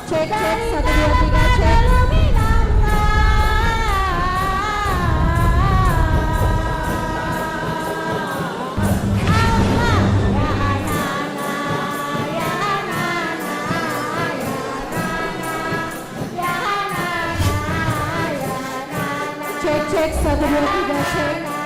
Cek cek 1 2 3 cek. Cek cek 1 2 3 cek.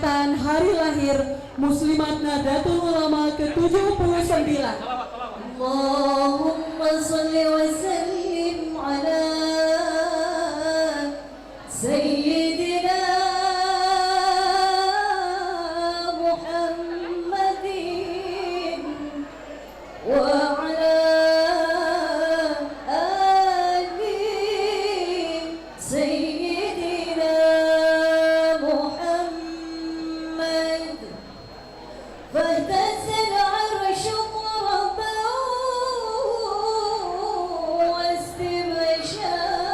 Hari lahir Muslimat Nahdlatul Ulama ke-79. Allahumma salli wa sallim ala Sayyidina Muhammadin wa ala ali Sayyidina Muhammad. فاهتز العرش طربا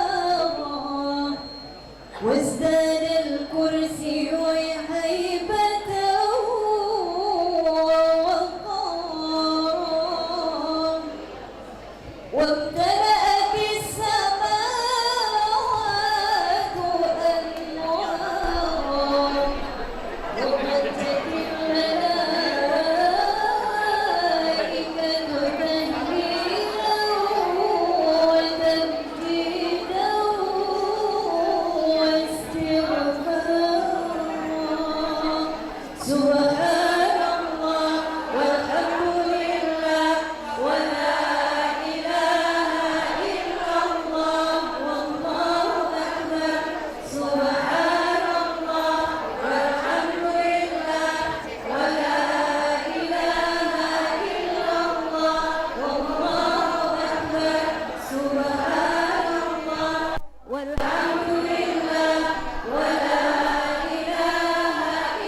واستبشارا وازداد الكرسي هيبة ووقارا وامتلأت السماوات أنوارا ومجت الملائكة تهليلا وتمجيدا واستغفارا سبحان الله والحمد لله ولا إله إلا الله والله أكبر سبحان الله والحمد لله ولا إله إلا الله والله أكبر سبحان الله والحمد لله ولا إله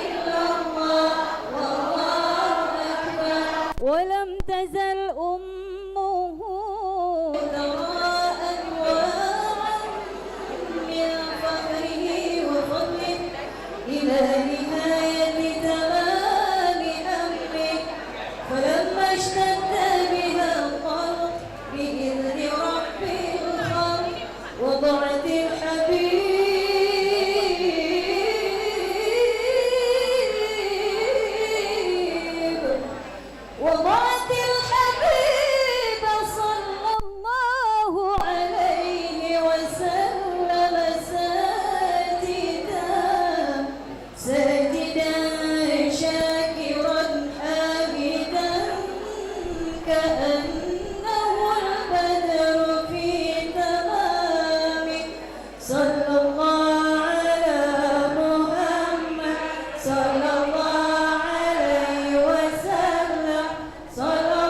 إلا الله والله أكبر. ولم تزل أمه ترى أنواعا من فخره وفضله إلى نهاية تمام أمره فلما اشتد بها الخلق بإذن رب الخلق وضعت الحبيب صلى الله عليه وسلم ساجدا شاكرا حامدا كأنه البدر في تمامه صلى الله على محمد صلى الله عليه وسلم صلى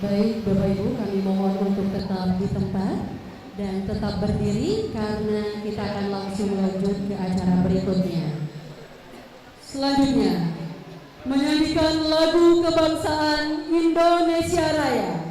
Baik, Bapak Ibu, kami mohon untuk tetap di tempat dan tetap berdiri karena kita akan langsung lanjut ke acara berikutnya. Selanjutnya, menyanyikan lagu kebangsaan Indonesia Raya.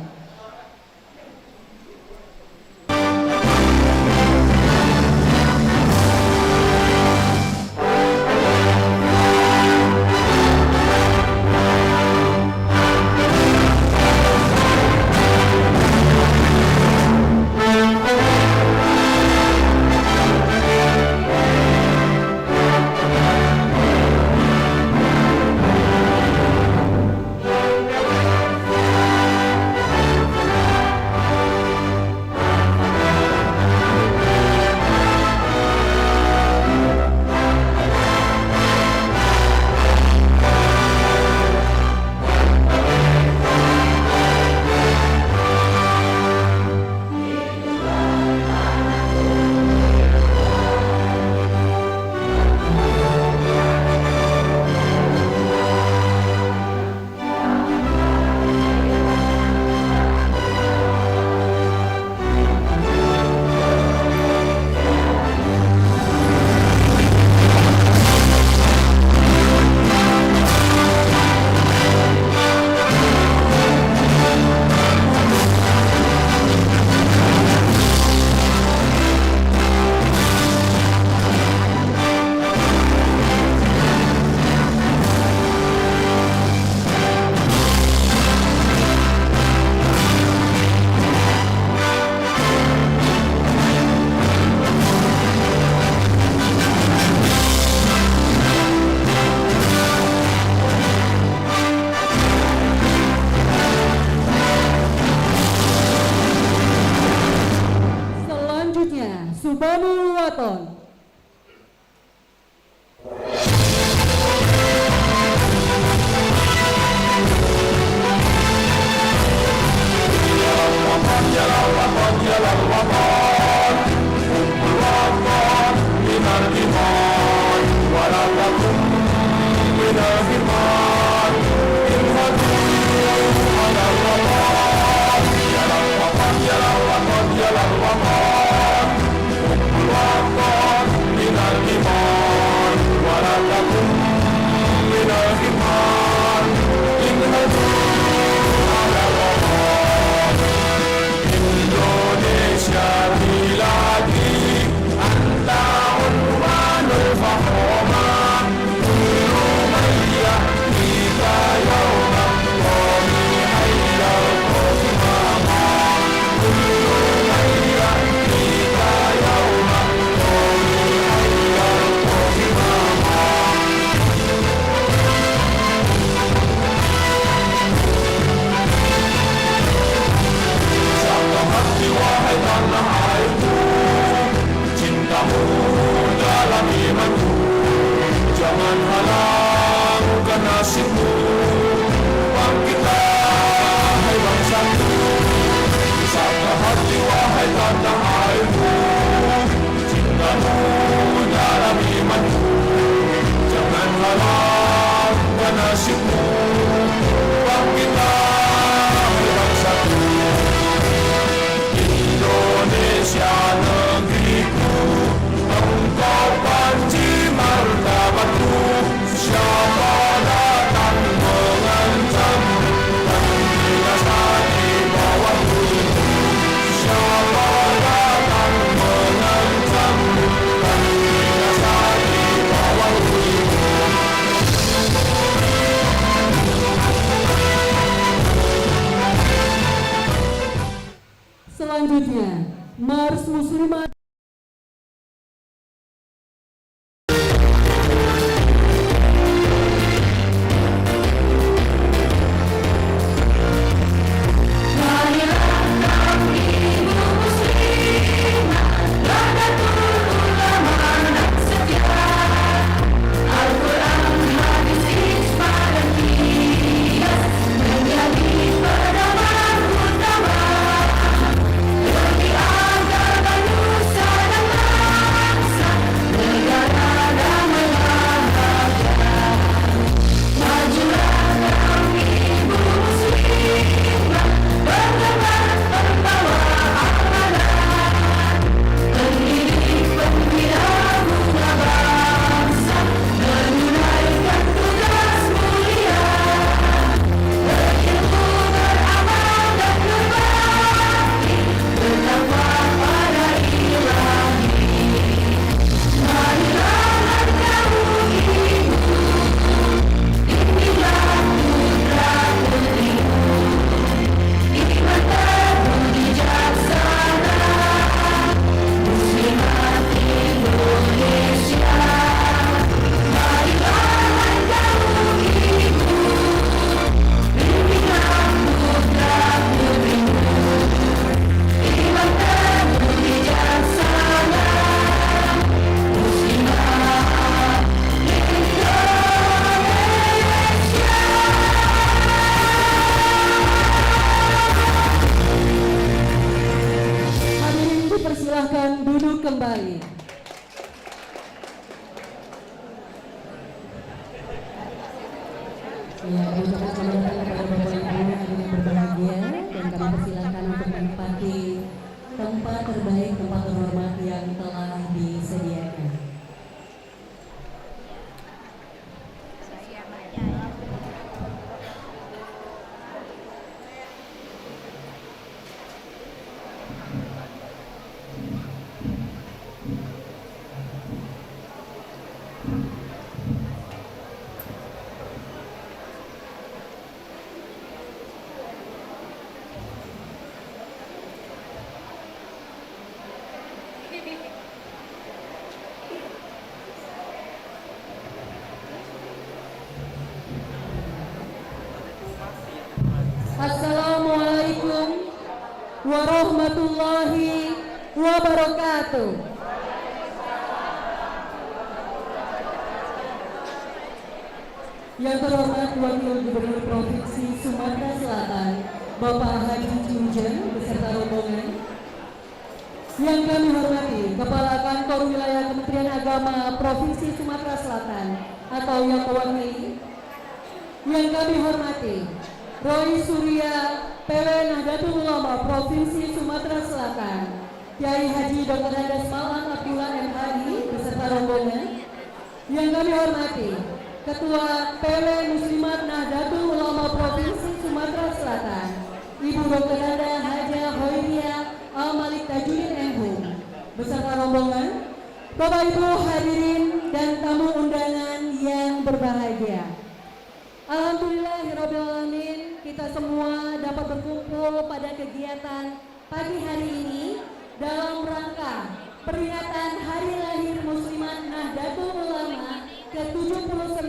Subanu Waton. Selanjutnya, Mars Muslimat. Menjadi pedoman utama bagi agar manusia kembali. Ya, mengucapkan selamat datang kepada Bapak Ibu hadirin yang berbahagia dan kami persilakan untuk menempati tempat terbaik, tempat terhormat yang telah disediakan. Assalamualaikum warahmatullahi wabarakatuh. Yang terhormat Wakil Gubernur Provinsi Sumatera Selatan, Bapak Haji Junjen beserta rombongan. Yang kami hormati Kepala Kantor Wilayah Kementerian Agama Provinsi Sumatera Selatan atau yang mewakili. Yang kami hormati Roy Surya PW Nahdlatul Ulama Provinsi Sumatera Selatan, Kiai Haji Dr. Andes Malang Abdullah MHI beserta rombongan. Yang kami hormati Ketua PW Muslimat Nahdlatul Ulama Provinsi Sumatera Selatan, Ibu Dr. Anda Haja Hoiria Al-Malik Tajudin MHU beserta rombongan. Bapak Ibu hadirin dan tamu undangan yang berbahagia. Alhamdulillahirrahmanirrahim, kita semua dapat berkumpul pada kegiatan pagi hari ini dalam rangka peringatan Hari Lahir Muslimat Nahdlatul Ulama ke-79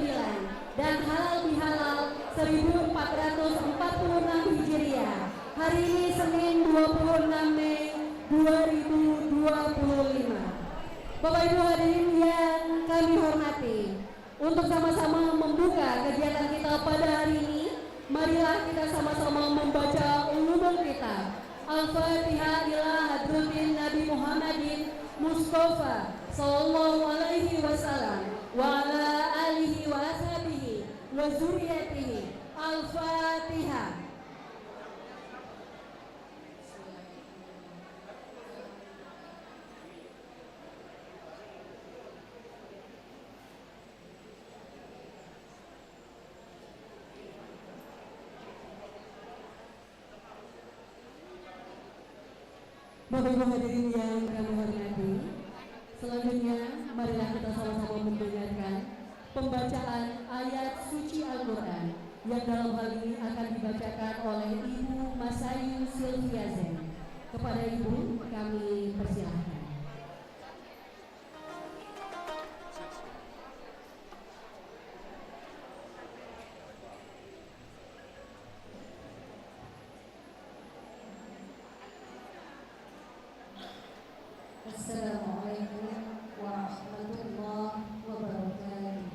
dan Halal Bihalal 1446 Hijriah. Hari ini Senin 26 Mei 2025. Bapak Ibu hadirin yang kami hormati, untuk sama-sama membuka kegiatan kita pada hari ini, marilah kita sama-sama membaca ulumul kitab Al-Fatihah ila hadratin Nabi Muhammadin Mustafa sallallahu alaihi wasallam wa ala alihi wa ashabihi wa zuriyatihi. Al-Fatihah. Bapak Ibu hadirin yang kami hormati, selanjutnya marilah kita sama-sama mendengarkan pembacaan ayat suci Al-Quran yang dalam hal ini akan dibacakan oleh Ibu Masayu Silviazen. Kepada Ibu kami persilahkan. Assalamualaikum warahmatullahi wabarakatuh.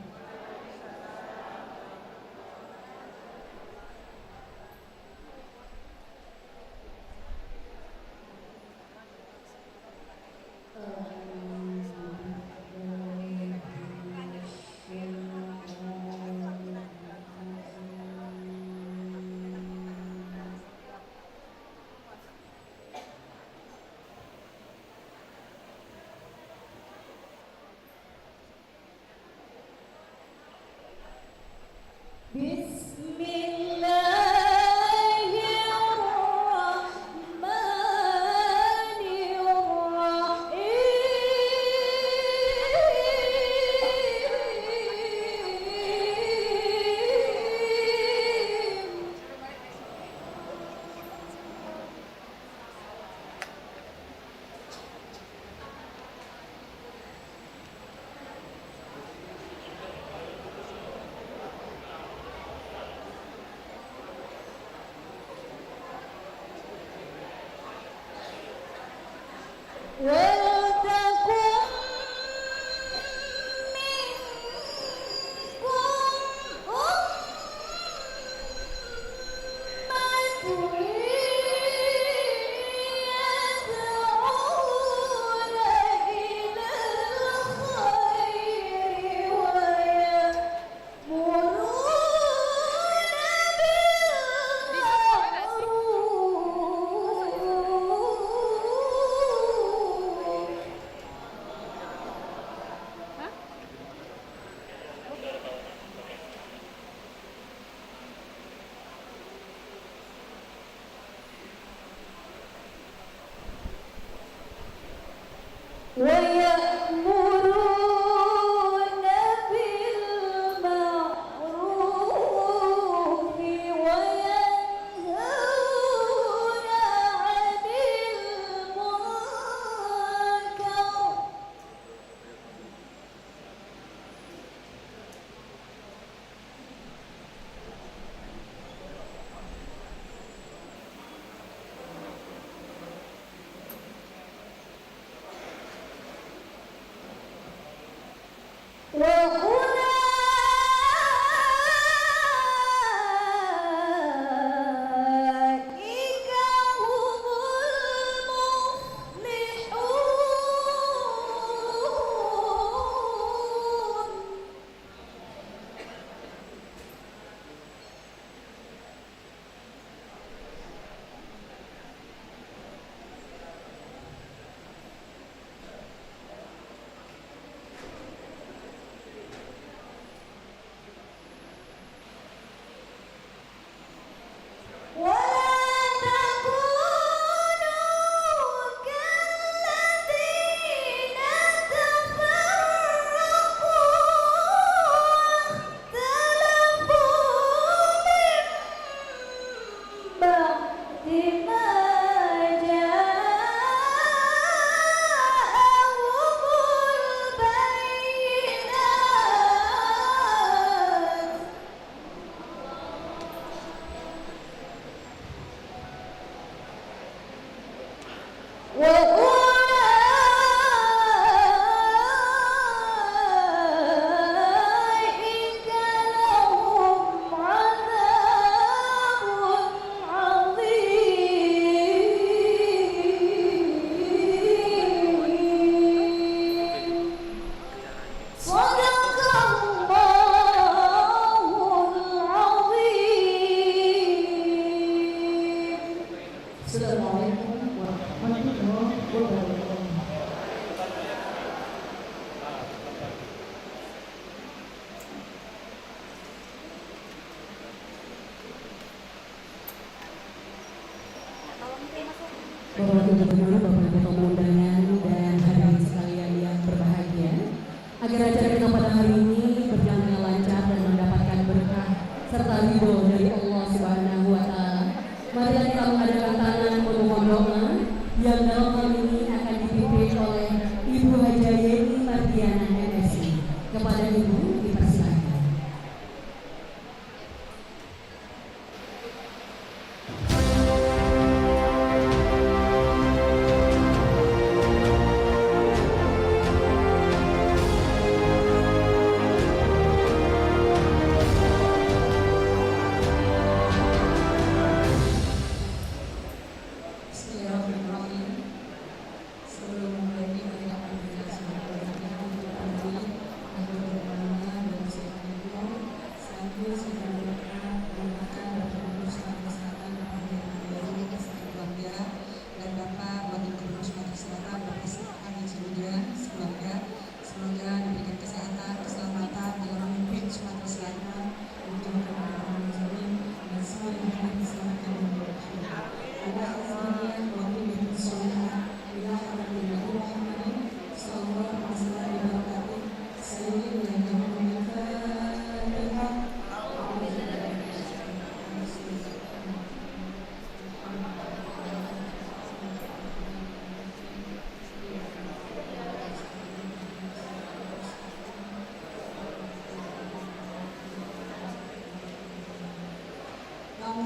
وأولئك لهم عذاب عظيم صدق الله العظيم. Assalamualaikum warahmatullahi wabarakatuh. Bapak Ibu Gubernur, Bapak Ibu tamu undangan dan hadirin sekalian yang berbahagia, agar acara kita pada hari ini berjalan dengan lancar dan mendapatkan berkah serta ridho dari Allah Subhanahu wa Ta'ala. Marilah kita mengadakan tangan memohon doa yang dalam hal ini akan dipimpin oleh Ibu Haja Yeni Mardiana MSI. Kepada Ibu dipersilakan. Bismillahirrahmanirrahim. Sebelum memulai semoga diberikan kesehatan, keselamatan dalam memimpin Sumatera Selatan, menjauhkan orang-orang zalim dan semua yang diselamatkan dari Allah. Sekalian wabillahi taufiq. Sallallahu alaihi wasallam.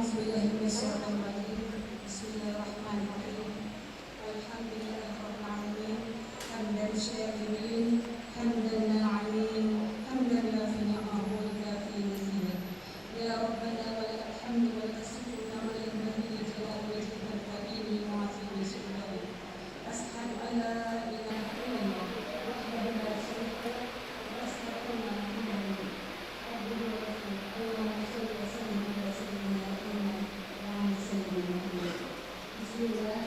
Sayyidina Bismillahirrahmanirrahim. Alhamdulillahirabbil alamin. Hamdan syakirin, hamdan na'imin, hamdan yafi ni'amahu wa yafi mazid. Ya Rabbana wa lakal hamdu wa lakal syukru wa la yanbaghi li jalali wajhika al-karim wa 'azimi sultanik. Ashhadu an la ilaha illallah wahdahu la syarika lahu wa ashhadu anna Muhammadan abduhu wa rasuluhu. Allahumma shalli wa sallim ala sayyidina Muhammad wa ala sayyidina Muhammad. Bismillah.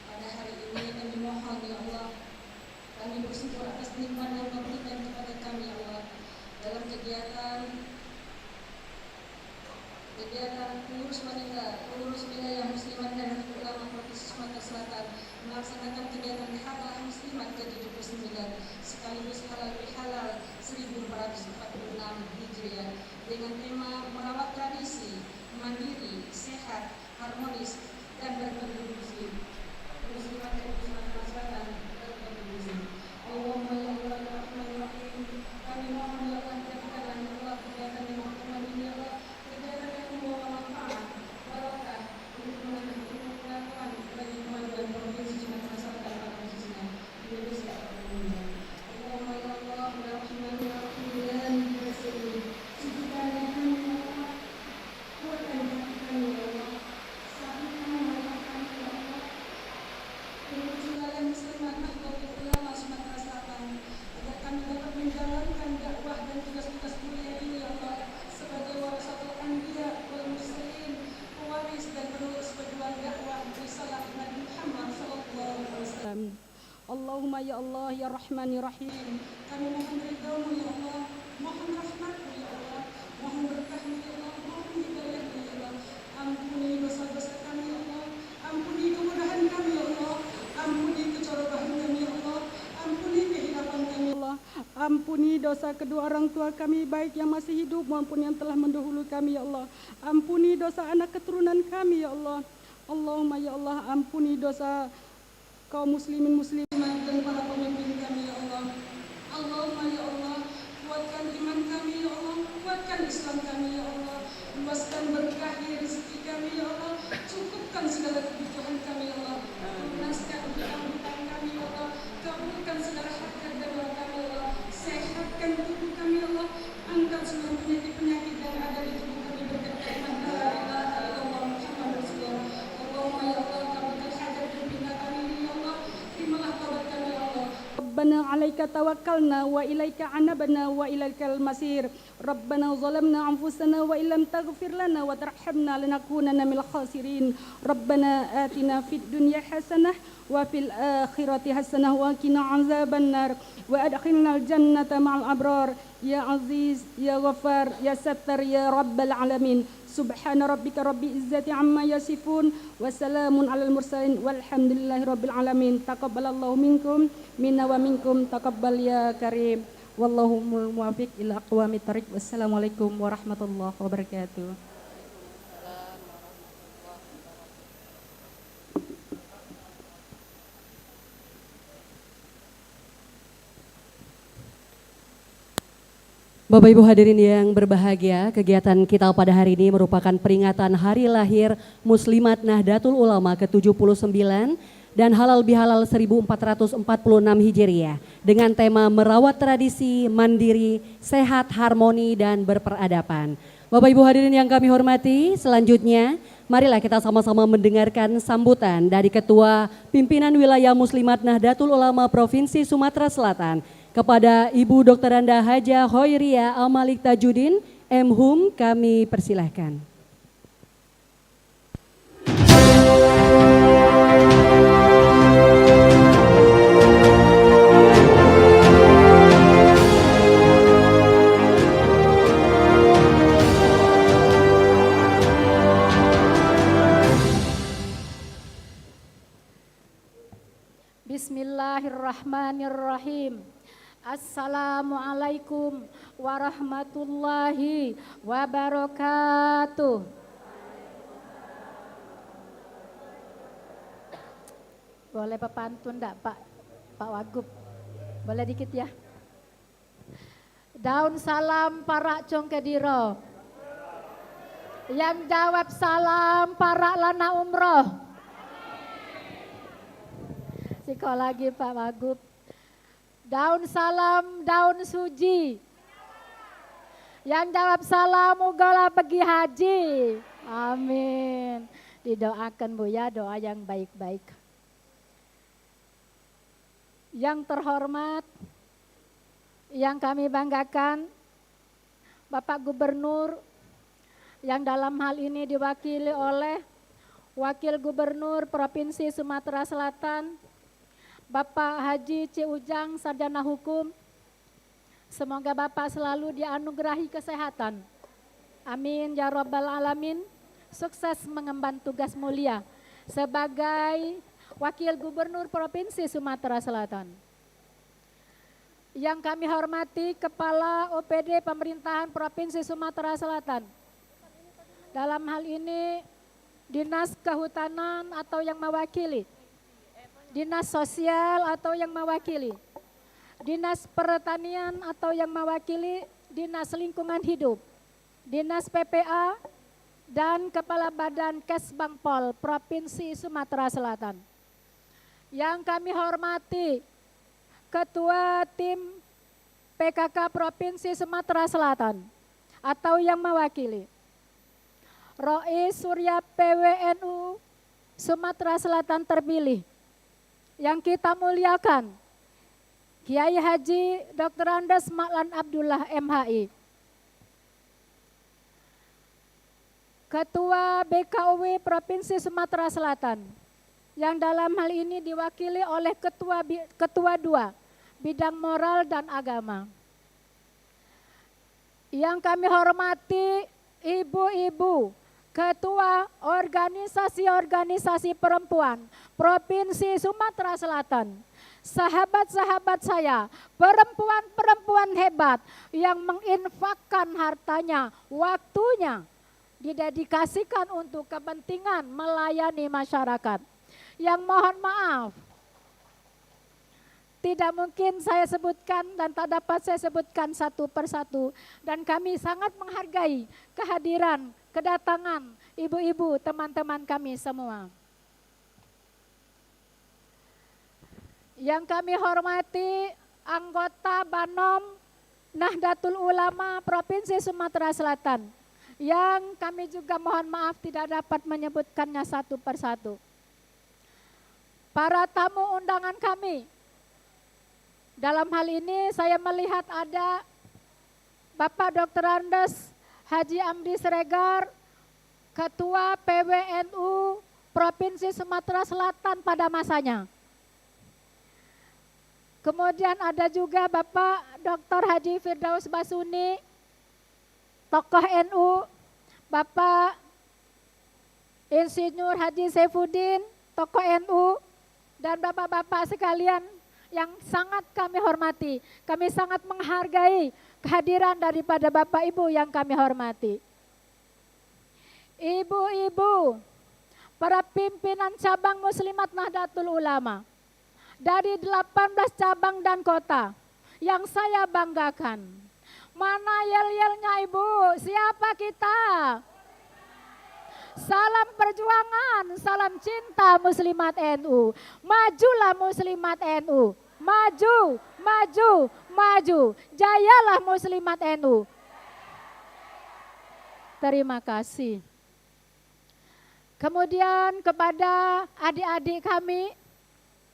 Pada hari ini kami mohon ya Allah, kami bersyukur atas nikmat yang Kau berikan kepada kami ya Allah dalam kegiatan pengurus wanita, pengurus wilayah muslimat dan ulama Provinsi Sumatera Selatan melaksanakan kegiatan halal muslimat ke-79 sekaligus halal bihalal 1446 Hijriah dengan tema merawat tradisi, mandiri, sehat, harmonis dan berkontribusi. Muslimat dan Sumatera Selatan berkontribusi. Allahumma ya Allah ya Rahman ya Rahim. Kami mohon ya Allah jadikanlah ya Allah kegiatan yang berkenan ini ya Allah kegiatan yang membawa manfaat, barokah untuk menanamkan bagi kemajuan Provinsi Sumatera Selatan pada khususnya Indonesia. Allahumma ya Allah ya Rahman ya Rahim ya Rasul. Cukupkanlah kami ya Allah, kuatkan kami ya Allah, satukan kami ya Allah. Pengurus wilayah muslimat Nahdlatul Ulama Sumatera Selatan agar kami dapat menjalankan dakwah dan Allahumma ya Allah ya Rahman ya Rahim. Kami mohon ridha-Mu ya Allah, mohon rahmat-Mu ya Allah, mohon berkah-Mu ya Allah, mohon hidayah-Mu ya Allah. Ampuni dosa-dosa kami ya Allah, ampuni kebodohan kami ya Allah, ampuni kecorobahan kami ya Allah, ampuni kehilapan kami ya Allah, ampuni dosa kedua orang tua kami baik yang masih hidup maupun yang telah mendahului kami ya Allah. Ampuni dosa anak keturunan kami ya Allah. Allahumma ya Allah, ampuni dosa kaum muslimin muslimat dan para pemimpin kami ya Allah. Allahumma ya Allah, kuatkan iman kami ya Allah, kuatkan Islam kami ya Allah, luaskan berkahi rezeki kami ya Allah, cukupkan segala kebutuhan kami ya Allah, lunaskan hutang-hutang kami ya Allah, kabulkan segala hajat dan doa kami ya Allah, sehatkan tubuh kami ya Allah, angkat semua penyakit-penyakit yang ada di tubuh kami berkat kalimat la ilaha illallah Muhammad Rasulullah. Allahumma ya Allah, kabulkan hajat dan pinta kami ini ya Allah, terimalah taubat kami ya Allah. Rabbana 'alaika tawakkalna wa ilaika 'anabna wa ilaikal masir. Rabbana zalamna anfusana wa illam taghfir lana wa tarhamna lanakunanna minal khasirin. Rabbana atina fid dunya hasanah wa fil akhirati hasanah wa qina 'adzabannar wa adkhilnal jannata ma'al abrar. Ya Aziz, Ya Ghaffar, Ya Sattar, Ya Rabbal Alamin. Subhana rabbika rabbil izzati amma yasifun wa salamun alal mursalin walhamdulillahi rabbil alamin. Taqabbalallahu minkum minna wa minkum taqabbal ya karim. Wallahumul muwaffiq ila aqwamit thariq. Wassalamualaikum warahmatullahi wabarakatuh. Bapak Ibu hadirin yang berbahagia, kegiatan kita pada hari ini merupakan peringatan hari lahir Muslimat Nahdlatul Ulama ke-79 dan halal bihalal 1446 Hijriah dengan tema merawat tradisi, mandiri, sehat, harmoni dan berperadaban. Bapak Ibu hadirin yang kami hormati, selanjutnya marilah kita sama-sama mendengarkan sambutan dari Ketua Pimpinan Wilayah Muslimat Nahdlatul Ulama Provinsi Sumatera Selatan kepada Ibu Dr. Anda Hajah Hoiria Amalik Tajudin, MHUM, kami persilahkan. Bismillahirrahmanirrahim. Assalamualaikum warahmatullahi wabarakatuh. Boleh pepantun enggak Pak Wagub? Boleh dikit ya. Daun salam para cong kediro. Yang jawab salam para lana umroh. Siko lagi Pak Wagub. Daun salam, daun suji. Yang jawab salam, ugalah pergi haji. Amin. Didoakan Bu ya, doa yang baik-baik. Yang terhormat, yang kami banggakan, Bapak Gubernur, yang dalam hal ini diwakili oleh Wakil Gubernur Provinsi Sumatera Selatan, Bapak Haji C. Ujang, Sarjana Hukum. Semoga Bapak selalu dianugerahi kesehatan. Amin ya Rabbal Alamin. Sukses mengemban tugas mulia sebagai Wakil Gubernur Provinsi Sumatera Selatan. Yang kami hormati Kepala OPD Pemerintahan Provinsi Sumatera Selatan. Dalam hal ini Dinas Kehutanan atau yang mewakili, Dinas Sosial atau yang mewakili, Dinas Pertanian atau yang mewakili, Dinas Lingkungan Hidup, Dinas PPA, dan Kepala Badan Kesbangpol Provinsi Sumatera Selatan. Yang kami hormati Ketua Tim PKK Provinsi Sumatera Selatan atau yang mewakili, Rois Surya PWNU Sumatera Selatan terpilih. Yang kita muliakan, Kiai Haji Dr. Andes Maklan Abdullah MHI. Ketua BKUW Provinsi Sumatera Selatan, yang dalam hal ini diwakili oleh ketua 2 bidang moral dan agama. Yang kami hormati ibu-ibu ketua organisasi-organisasi perempuan Provinsi Sumatera Selatan, sahabat-sahabat saya, perempuan-perempuan hebat yang menginfakkan hartanya, waktunya, didedikasikan untuk kepentingan melayani masyarakat. Yang mohon maaf, tidak mungkin saya sebutkan dan tak dapat saya sebutkan satu persatu. Dan kami sangat menghargai kehadiran, kedatangan ibu-ibu, teman-teman kami semua. Yang kami hormati anggota Banom Nahdlatul Ulama Provinsi Sumatera Selatan, yang kami juga mohon maaf tidak dapat menyebutkannya satu persatu. Para tamu undangan kami, dalam hal ini saya melihat ada Bapak Dr. Andes Haji Amdi Sregar, Ketua PWNU Provinsi Sumatera Selatan pada masanya. Kemudian ada juga Bapak Dr. Haji Firdaus Basuni, tokoh NU, Bapak Insinyur Haji Saifuddin, tokoh NU, dan bapak-bapak sekalian yang sangat kami hormati. Kami sangat menghargai kehadiran daripada Bapak Ibu yang kami hormati. Ibu-ibu, para pimpinan cabang Muslimat Nahdlatul Ulama dari 18 cabang dan kota yang saya banggakan. Mana yel-yelnya Ibu? Siapa kita? Salam perjuangan, salam cinta Muslimat NU. Majulah Muslimat NU. Maju, maju, maju. Jayalah Muslimat NU. Terima kasih. Kemudian kepada adik-adik kami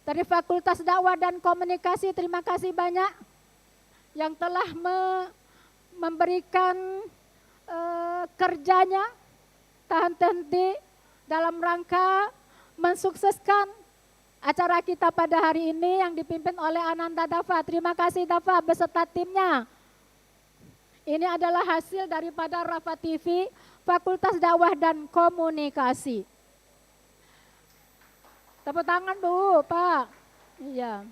dari Fakultas Dakwah dan Komunikasi, terima kasih banyak yang telah memberikan kerjanya tahan henti dalam rangka mensukseskan acara kita pada hari ini yang dipimpin oleh Ananda Dafa. Terima kasih Dafa beserta timnya. Ini adalah hasil daripada Rafa TV Fakultas Dakwah dan Komunikasi. Tepuk tangan Bu, Pak. Iya.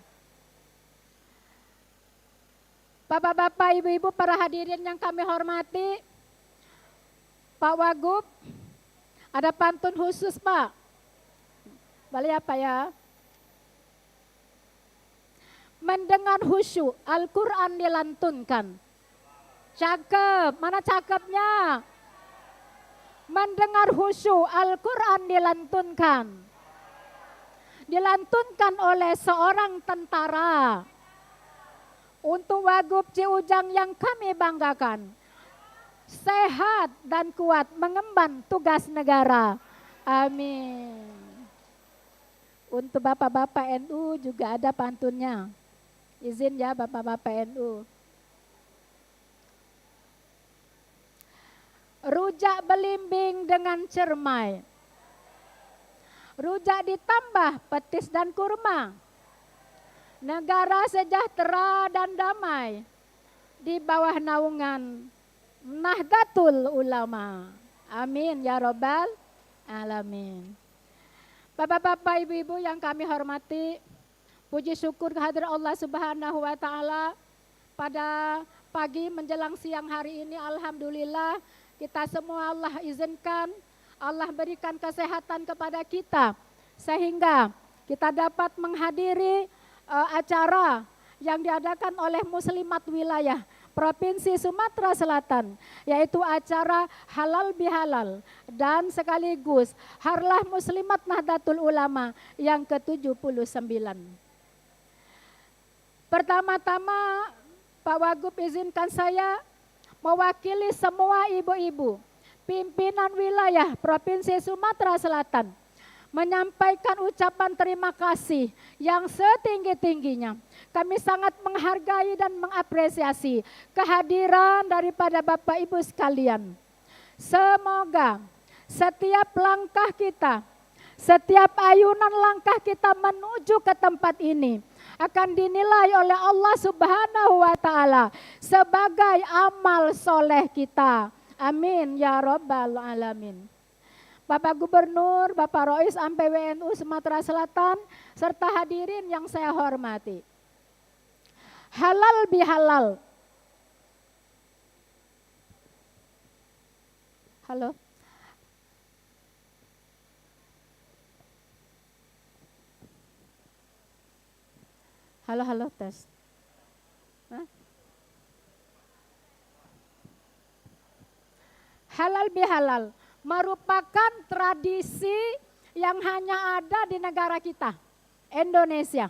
Bapak-bapak, ibu-ibu, para hadirin yang kami hormati, Pak Wagub, ada pantun khusus Pak. Boleh apa ya? Mendengar khusyuk, Al-Quran dilantunkan. Cakep, mana cakepnya? Mendengar khusyuk, Al-Quran dilantunkan. Dilantunkan oleh seorang tentara. Untuk Wagub Ciujang yang kami banggakan. Sehat dan kuat mengemban tugas negara. Amin. Untuk bapak-bapak NU juga ada pantunnya. Izin ya bapak-bapak NU. Rujak belimbing dengan cermai. Rujak ditambah petis dan kurma. Negara sejahtera dan damai di bawah naungan Nahdlatul Ulama. Amin ya Rabbal Alamin. Bapak-bapak, ibu-ibu yang kami hormati, puji syukur kehadirat Allah Subhanahu wa Ta'ala. Pada pagi menjelang siang hari ini, alhamdulillah kita semua Allah izinkan, Allah berikan kesehatan kepada kita sehingga kita dapat menghadiri acara yang diadakan oleh Muslimat Wilayah Provinsi Sumatera Selatan, yaitu acara Halal Bihalal dan sekaligus Harlah Muslimat Nahdlatul Ulama yang ke-79. Pertama-tama Pak Wagub izinkan saya mewakili semua ibu-ibu pimpinan wilayah Provinsi Sumatera Selatan menyampaikan ucapan terima kasih yang setinggi-tingginya. Kami sangat menghargai dan mengapresiasi kehadiran daripada Bapak Ibu sekalian. Semoga setiap langkah kita, Setiap ayunan langkah kita menuju ke tempat ini akan dinilai oleh Allah Subhanahu wa Ta'ala sebagai amal soleh kita. Amin ya Rabbal Alamin. Bapak Gubernur, Bapak Rois MPWNU Sumatera Selatan, serta hadirin yang saya hormati. Halal bihalal. Halo. Halo, tes. Hah? Halal bihalal merupakan tradisi yang hanya ada di negara kita, Indonesia.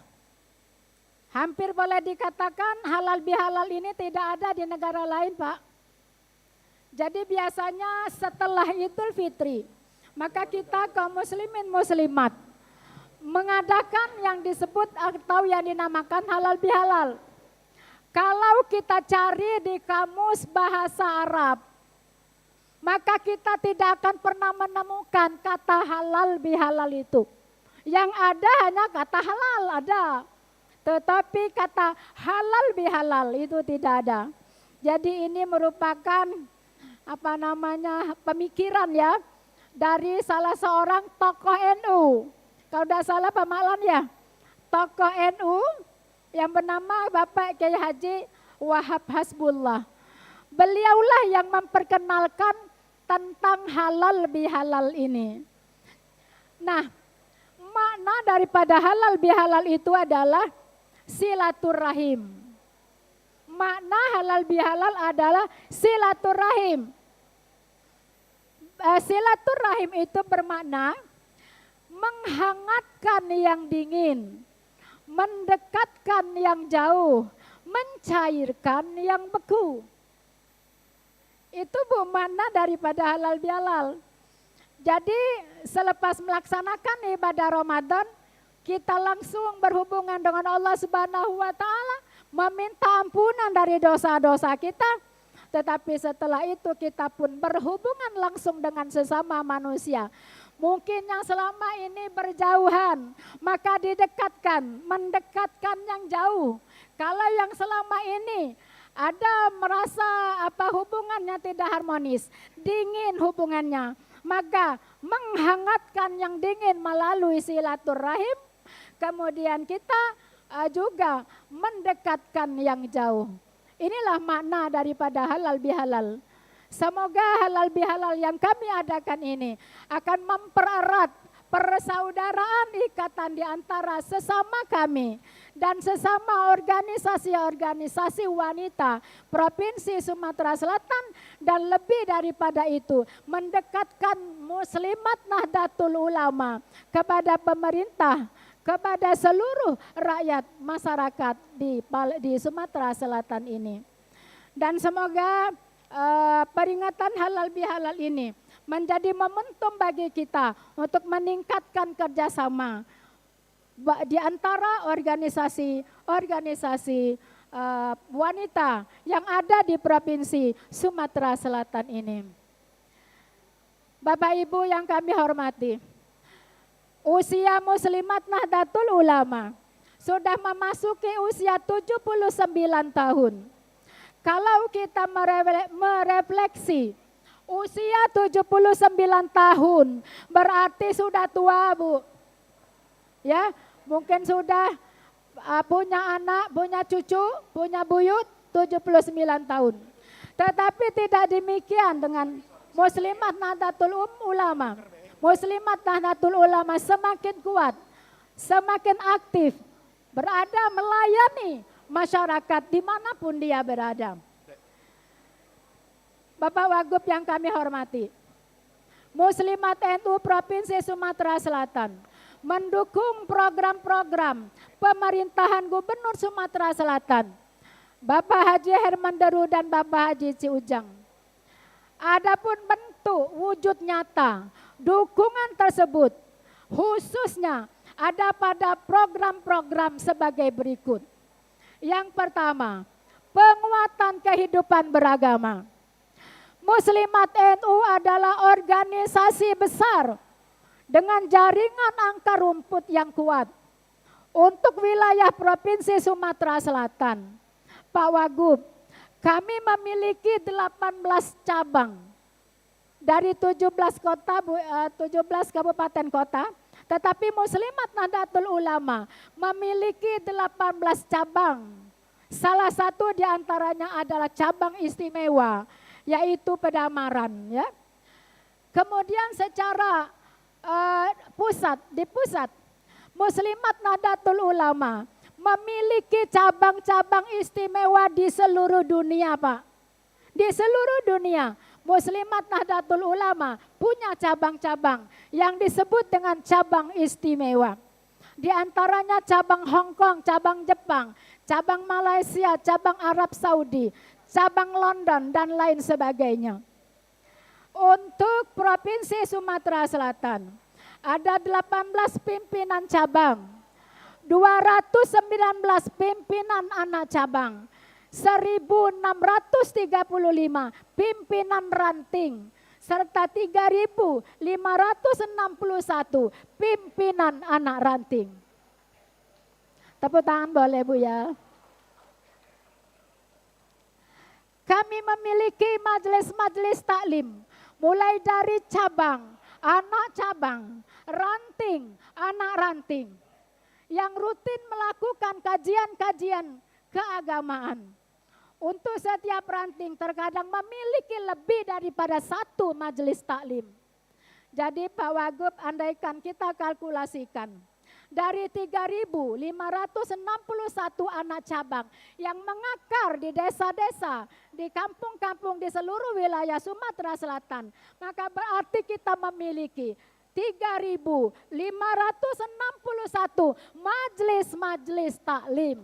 Hampir boleh dikatakan halal bihalal ini tidak ada di negara lain, Pak. Jadi biasanya setelah Idul Fitri, maka kita kaum muslimin muslimat mengadakan yang disebut atau yang dinamakan halal bihalal. Kalau kita cari di kamus bahasa Arab, maka kita tidak akan pernah menemukan kata halal bihalal itu. Yang ada hanya kata halal ada, tetapi kata halal bihalal itu tidak ada. Jadi ini merupakan pemikiran ya dari salah seorang tokoh NU. Kalau tidak salah Pak Maklan ya, tokoh NU yang bernama Bapak Kiai Haji Wahab Hasbullah. Beliaulah yang memperkenalkan tentang halal bihalal ini. Nah, makna daripada halal bihalal itu adalah silaturahim. Makna halal bihalal adalah silaturahim. Silaturahim itu bermakna menghangatkan yang dingin, mendekatkan yang jauh, mencairkan yang beku. Itu makna daripada halal bihalal. Jadi selepas melaksanakan ibadah Ramadan, kita langsung berhubungan dengan Allah Subhanahu wa Ta'ala, meminta ampunan dari dosa-dosa kita. Tetapi setelah itu kita pun berhubungan langsung dengan sesama manusia. Mungkin yang selama ini berjauhan, maka didekatkan, mendekatkan yang jauh. Kalau yang selama ini ada merasa hubungannya tidak harmonis, dingin hubungannya, maka menghangatkan yang dingin melalui silaturahim. Kemudian kita juga mendekatkan yang jauh. Inilah makna daripada halal bihalal. Semoga halal bihalal yang kami adakan ini akan mempererat persaudaraan ikatan di antara sesama kami dan sesama organisasi-organisasi wanita Provinsi Sumatera Selatan, dan lebih daripada itu mendekatkan Muslimat Nahdlatul Ulama kepada pemerintah, kepada seluruh rakyat masyarakat di Sumatera Selatan ini. Dan semoga peringatan halal bihalal ini menjadi momentum bagi kita untuk meningkatkan kerjasama di antara organisasi-organisasi wanita yang ada di Provinsi Sumatera Selatan ini. Bapak Ibu yang kami hormati, usia Muslimat Nahdlatul Ulama sudah memasuki usia 79 tahun. Kalau kita merefleksi usia 79 tahun berarti sudah tua, Bu. Ya, mungkin sudah punya anak, punya cucu, punya buyut 79 tahun. Tetapi tidak demikian dengan Muslimat Nahdlatul Ulama. Muslimat Nahdlatul Ulama semakin kuat, semakin aktif, berada melayani masyarakat dimanapun dia berada. Bapak Wagub yang kami hormati, Muslimat NU Provinsi Sumatera Selatan mendukung program-program pemerintahan Gubernur Sumatera Selatan, Bapak Haji Herman Deru dan Bapak Haji Ciujang. Adapun bentuk wujud nyata dukungan tersebut khususnya ada pada program-program sebagai berikut. Yang pertama, penguatan kehidupan beragama. Muslimat NU adalah organisasi besar dengan jaringan angka rumput yang kuat. Untuk wilayah Provinsi Sumatera Selatan, Pak Wagub, kami memiliki 18 cabang dari 17 kabupaten kota, tetapi Muslimat Nahdlatul Ulama memiliki 18 cabang. Salah satu di antaranya adalah cabang istimewa, yaitu Pedamaran. Ya. Kemudian secara di pusat, Muslimat Nahdlatul Ulama memiliki cabang-cabang istimewa di seluruh dunia, Pak. Di seluruh dunia, Muslimat Nahdlatul Ulama punya cabang-cabang yang disebut dengan cabang istimewa. Di antaranya cabang Hong Kong, cabang Jepang, cabang Malaysia, cabang Arab Saudi, cabang London, dan lain sebagainya. Untuk Provinsi Sumatera Selatan, ada 18 pimpinan cabang, 219 pimpinan anak cabang, 1.635 pimpinan ranting, serta 3.561 pimpinan anak ranting. Tepuk tangan boleh Bu ya. Kami memiliki majelis-majelis taklim, mulai dari cabang, anak cabang, ranting, anak ranting, yang rutin melakukan kajian-kajian keagamaan. Untuk setiap ranting terkadang memiliki lebih daripada satu majelis taklim. Jadi Pak Wagub, andaikan kita kalkulasikan, dari 3.561 anak cabang yang mengakar di desa-desa, di kampung-kampung di seluruh wilayah Sumatera Selatan, maka berarti kita memiliki 3.561 majelis-majelis taklim.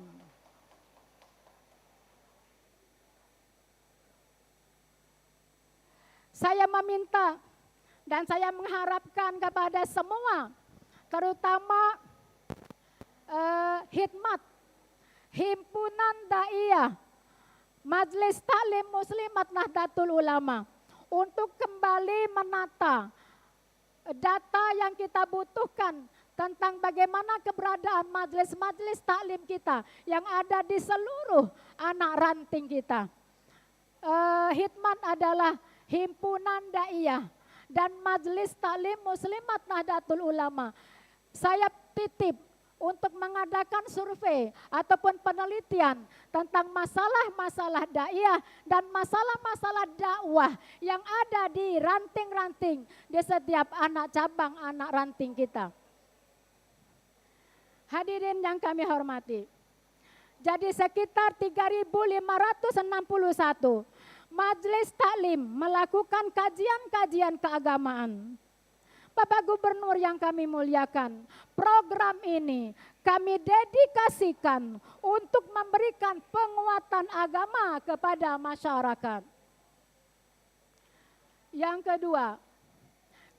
Saya meminta dan saya mengharapkan kepada semua, terutama hikmat, himpunan daiyah, Majelis Taklim Muslimat Nahdlatul Ulama, untuk kembali menata data yang kita butuhkan tentang bagaimana keberadaan majelis-majelis taklim kita yang ada di seluruh anak ranting kita. Hikmat adalah himpunan daiyah dan Majelis Taklim Muslimat Nahdlatul Ulama. Saya titip untuk mengadakan survei ataupun penelitian tentang masalah-masalah dakwah dan masalah-masalah dakwah yang ada di ranting-ranting di setiap anak cabang, anak ranting kita. Hadirin yang kami hormati, jadi sekitar 3.561 majelis taklim melakukan kajian-kajian keagamaan. Bapak Gubernur yang kami muliakan, program ini kami dedikasikan untuk memberikan penguatan agama kepada masyarakat. Yang kedua,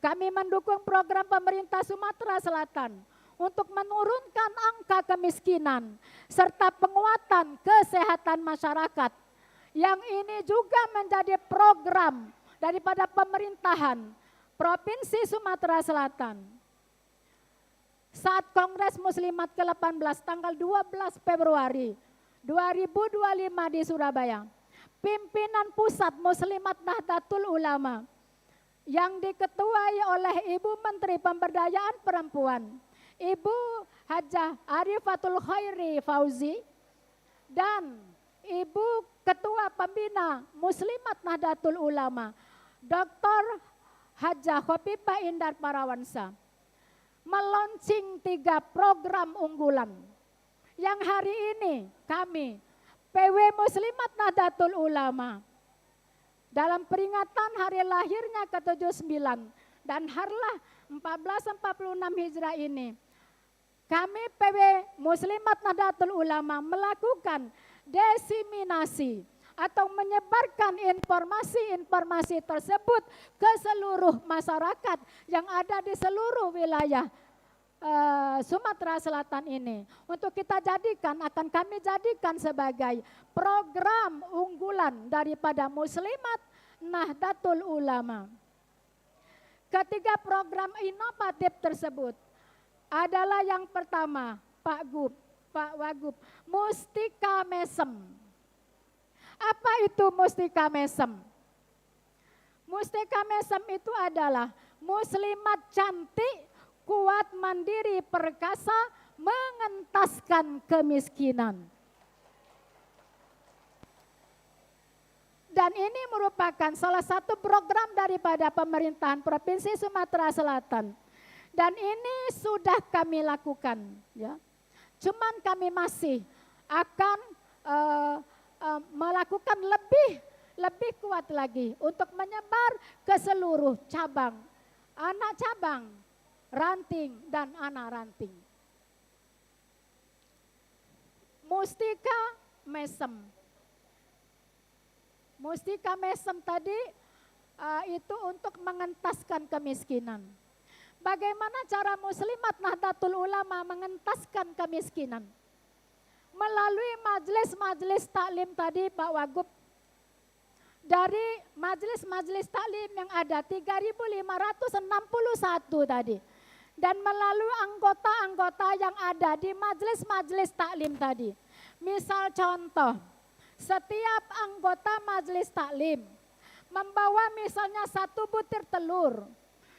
kami mendukung program pemerintah Sumatera Selatan untuk menurunkan angka kemiskinan serta penguatan kesehatan masyarakat. Yang ini juga menjadi program daripada pemerintahan Provinsi Sumatera Selatan. Saat Kongres Muslimat ke-18 tanggal 12 Februari 2025 di Surabaya, pimpinan pusat Muslimat Nahdlatul Ulama yang diketuai oleh Ibu Menteri Pemberdayaan Perempuan, Ibu Hajah Arifatul Khairi Fauzi, dan Ibu Ketua Pembina Muslimat Nahdlatul Ulama, Dr. Hajah Khofifah Indar Parawansa, meluncing 3 program unggulan yang hari ini kami PW Muslimat Nahdlatul Ulama dalam peringatan hari lahirnya ke-79 dan Harlah 1446 Hijrah ini, kami PW Muslimat Nahdlatul Ulama melakukan diseminasi atau menyebarkan informasi-informasi tersebut ke seluruh masyarakat yang ada di seluruh wilayah Sumatera Selatan ini. Untuk kita jadikan, akan kami jadikan sebagai program unggulan daripada Muslimat Nahdlatul Ulama. Ketiga program inovatif tersebut adalah yang pertama, Pak Wagub, Mustika Mesem. Apa itu Mustika Mesem? Mustika Mesem itu adalah muslimat cantik, kuat, mandiri, perkasa, mengentaskan kemiskinan. Dan ini merupakan salah satu program daripada pemerintahan Provinsi Sumatera Selatan. Dan ini sudah kami lakukan, ya. Cuman kami masih akan melakukan lebih kuat lagi untuk menyebar ke seluruh cabang, anak cabang, ranting dan anak ranting. Mustika Mesem. Mustika Mesem tadi itu untuk mengentaskan kemiskinan. Bagaimana cara Muslimat Nahdlatul Ulama mengentaskan kemiskinan? Melalui majelis-majelis taklim tadi Pak Wagub. Dari majelis-majelis taklim yang ada 3.561 tadi. Dan melalui anggota-anggota yang ada di majelis-majelis taklim tadi. Misal contoh, setiap anggota majelis taklim membawa misalnya 1 butir telur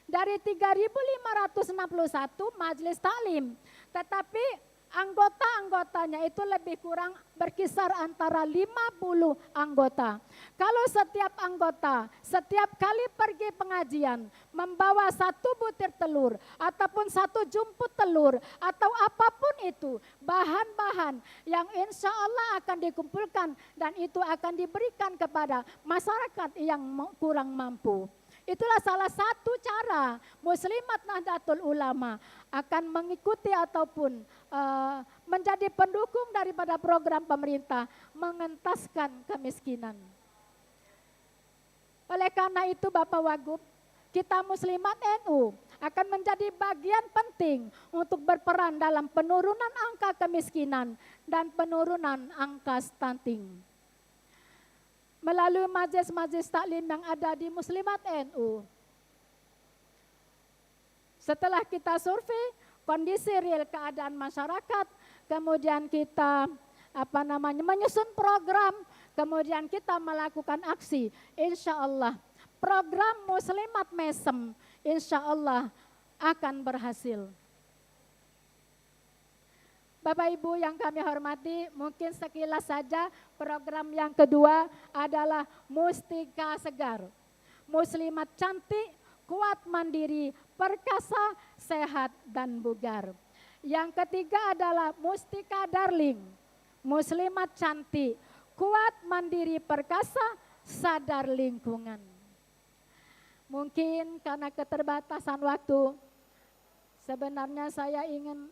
dari 3.561 majelis taklim. Tetapi anggota-anggotanya itu lebih kurang berkisar antara 50 anggota. Kalau setiap anggota setiap kali pergi pengajian membawa 1 butir telur ataupun 1 jumput telur atau apapun itu bahan-bahan yang insya Allah akan dikumpulkan dan itu akan diberikan kepada masyarakat yang kurang mampu. Itulah salah satu cara Muslimat Nahdlatul Ulama akan mengikuti ataupun menjadi pendukung daripada program pemerintah mengentaskan kemiskinan. Oleh karena itu Bapak Wagub, kita Muslimat NU akan menjadi bagian penting untuk berperan dalam penurunan angka kemiskinan dan penurunan angka stunting. Melalui majelis-majelis taklim yang ada di Muslimat NU. Setelah kita survei kondisi real keadaan masyarakat, kemudian kita menyusun program, kemudian kita melakukan aksi. Insya Allah program Muslimat Mesem insya Allah akan berhasil. Bapak Ibu yang kami hormati, mungkin sekilas saja program yang kedua adalah Mustika Segar. Muslimat cantik, kuat mandiri, perkasa, sehat dan bugar. Yang ketiga adalah Mustika Darling. Muslimat cantik, kuat mandiri, perkasa, sadar lingkungan. Mungkin karena keterbatasan waktu, sebenarnya saya ingin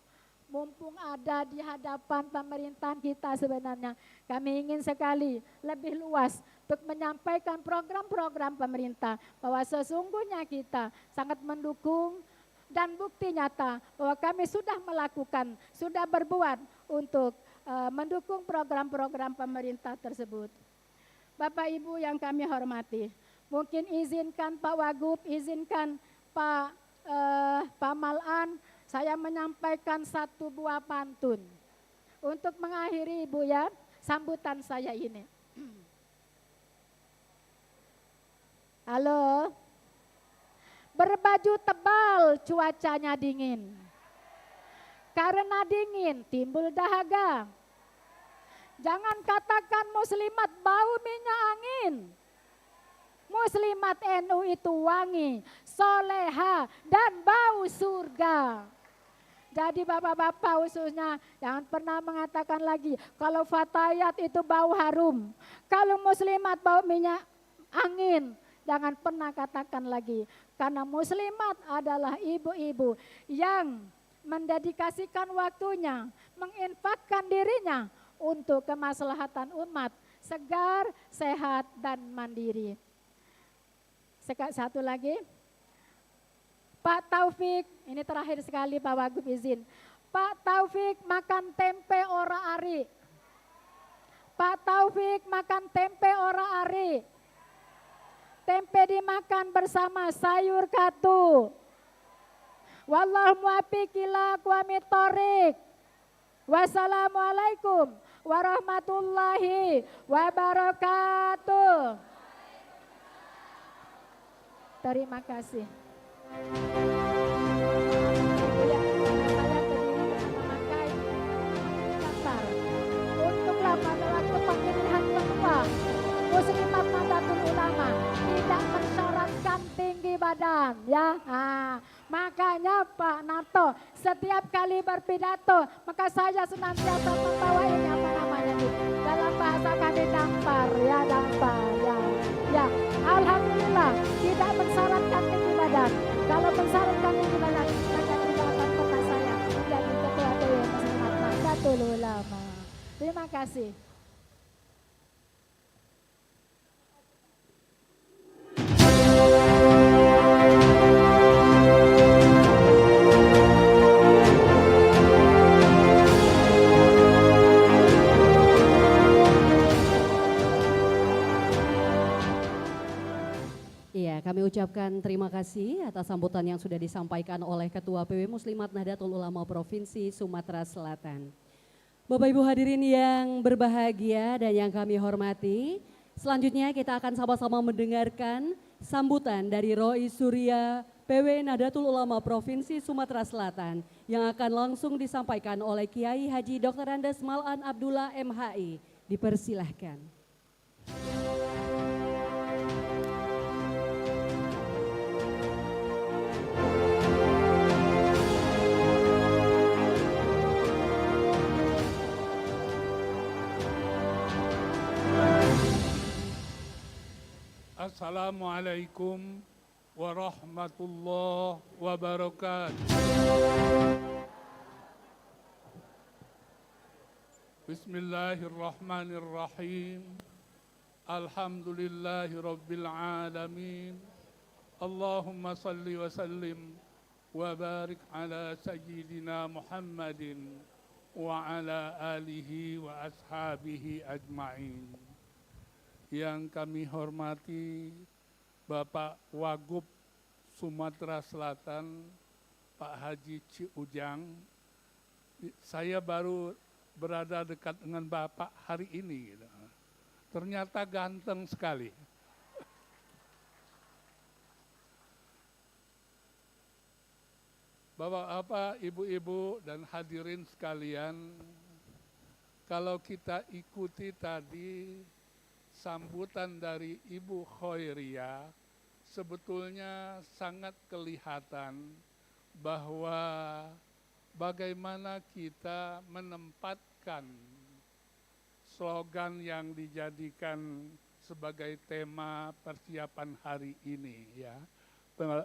mumpung ada di hadapan pemerintahan kita sebenarnya, kami ingin sekali lebih luas untuk menyampaikan program-program pemerintah bahwa sesungguhnya kita sangat mendukung dan bukti nyata bahwa kami sudah melakukan, sudah berbuat untuk mendukung program-program pemerintah tersebut. Bapak Ibu yang kami hormati, mungkin izinkan Pak Wagub, izinkan Pak Malan, saya menyampaikan 1 buah pantun untuk mengakhiri Ibu ya sambutan saya ini. Halo, berbaju tebal cuacanya dingin, karena dingin timbul dahaga. Jangan katakan muslimat bau minyak angin. Muslimat NU itu wangi, soleha dan bau surga. Jadi bapak-bapak khususnya jangan pernah mengatakan lagi kalau fatayat itu bau harum. Kalau muslimat bau minyak angin, jangan pernah katakan lagi. Karena muslimat adalah ibu-ibu yang mendedikasikan waktunya, menginfakkan dirinya untuk kemaslahatan umat, segar, sehat dan mandiri. Satu lagi. Pak Taufik, ini terakhir sekali Pak Wagub izin. Pak Taufik makan tempe ora ari. Pak Taufik makan tempe ora ari. tempe dimakan bersama sayur katu. Wallahu muwaffiq ila aqwamit thoriq. Wassalamualaikum warahmatullahi wabarakatuh. Terima kasih. Ya, saya terdiri memakai daftar untuklah pada waktu pemilihan ketua Muslimat Nahdlatul Ulama tidak mensyaratkan tinggi badan, ya. Makanya Pak Narto setiap kali berpidato maka saya senantiasa membawa ini apa namanya nih dalam bahasa kami dampar, ya dampar, ya. Alhamdulillah tidak mensyaratkan tinggi badan. Kalau mensyaratkan tinggi badan maka tidak akan pernah saya menjadi ketua DPW Muslimat Nahdlatul Ulama. Terima kasih. Iya, kami ucapkan terima kasih atas sambutan yang sudah disampaikan oleh Ketua PW Muslimat Nahdlatul Ulama Provinsi Sumatera Selatan. Bapak Ibu hadirin yang berbahagia dan yang kami hormati, selanjutnya kita akan sama-sama mendengarkan sambutan dari Rois Surya PW Nahdlatul Ulama Provinsi Sumatera Selatan yang akan langsung disampaikan oleh Kiai Haji Dr. Andes Mal'an Abdullah MHI. Dipersilahkan. Assalamualaikum warahmatullahi wabarakatuh. Bismillahirrahmanirrahim. Alhamdulillahi rabbil alamin. Allahumma salli wa sallim wa barik ala sayyidina Muhammadin wa ala alihi wa ashabihi ajma'in. Yang kami hormati Bapak Wagub Sumatera Selatan, Pak Haji Ciujang. Saya baru berada dekat dengan Bapak hari ini. Ternyata ganteng sekali. Bapak-bapak, ibu-ibu dan hadirin sekalian, kalau kita ikuti tadi sambutan dari Ibu Khoiriyah, sebetulnya sangat kelihatan bahwa bagaimana kita menempatkan slogan yang dijadikan sebagai tema persiapan hari ini, ya,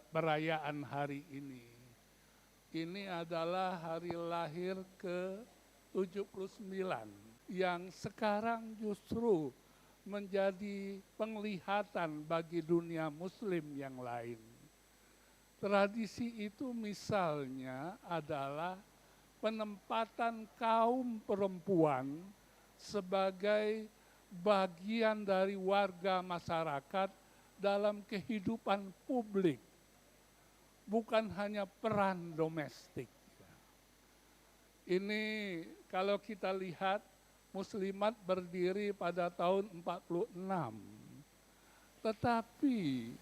perayaan hari ini. Ini adalah hari lahir ke-79 yang sekarang justru menjadi penglihatan bagi dunia muslim yang lain. Tradisi itu misalnya adalah penempatan kaum perempuan sebagai bagian dari warga masyarakat dalam kehidupan publik, bukan hanya peran domestik. Ini kalau kita lihat, Muslimat berdiri pada tahun 46. Tetapi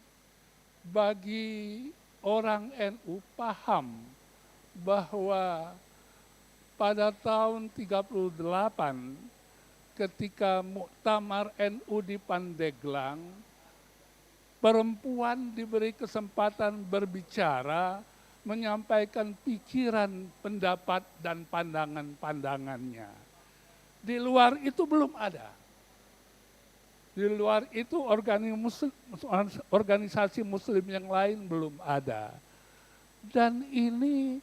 bagi orang NU paham bahwa pada tahun 38 ketika Muktamar NU di Pandeglang, perempuan diberi kesempatan berbicara, menyampaikan pikiran, pendapat, dan pandangan-pandangannya. Di luar itu belum ada. Di luar itu organisasi muslim yang lain belum ada. Dan ini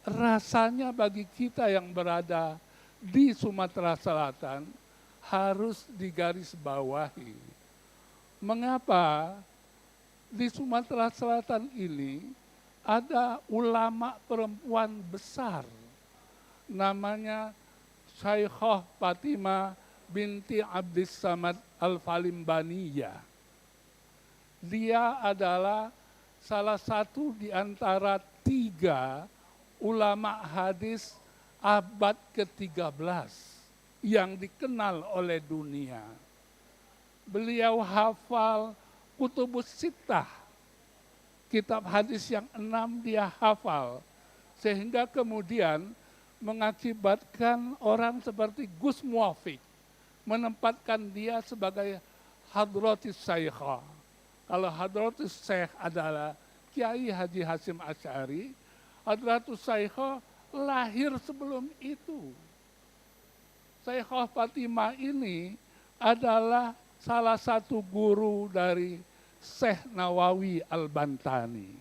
rasanya bagi kita yang berada di Sumatera Selatan harus digarisbawahi. Mengapa di Sumatera Selatan ini ada ulama perempuan besar, namanya Syaikhah Fatimah binti Abdis Samad Al-Falimbaniyah. Dia adalah salah satu di antara 3 ulama hadis abad ke-13 yang dikenal oleh dunia. Beliau hafal kutubus sittah, kitab hadis yang 6 dia hafal, sehingga kemudian mengakibatkan orang seperti Gus Muwafiq menempatkan dia sebagai Hadratus Syaikh. Kalau Hadratus Syekh adalah Kiai Haji Hasyim Asy'ari, Hadratus Syaikh lahir sebelum itu. Syekhah Fatimah ini adalah salah satu guru dari Syekh Nawawi Al-Bantani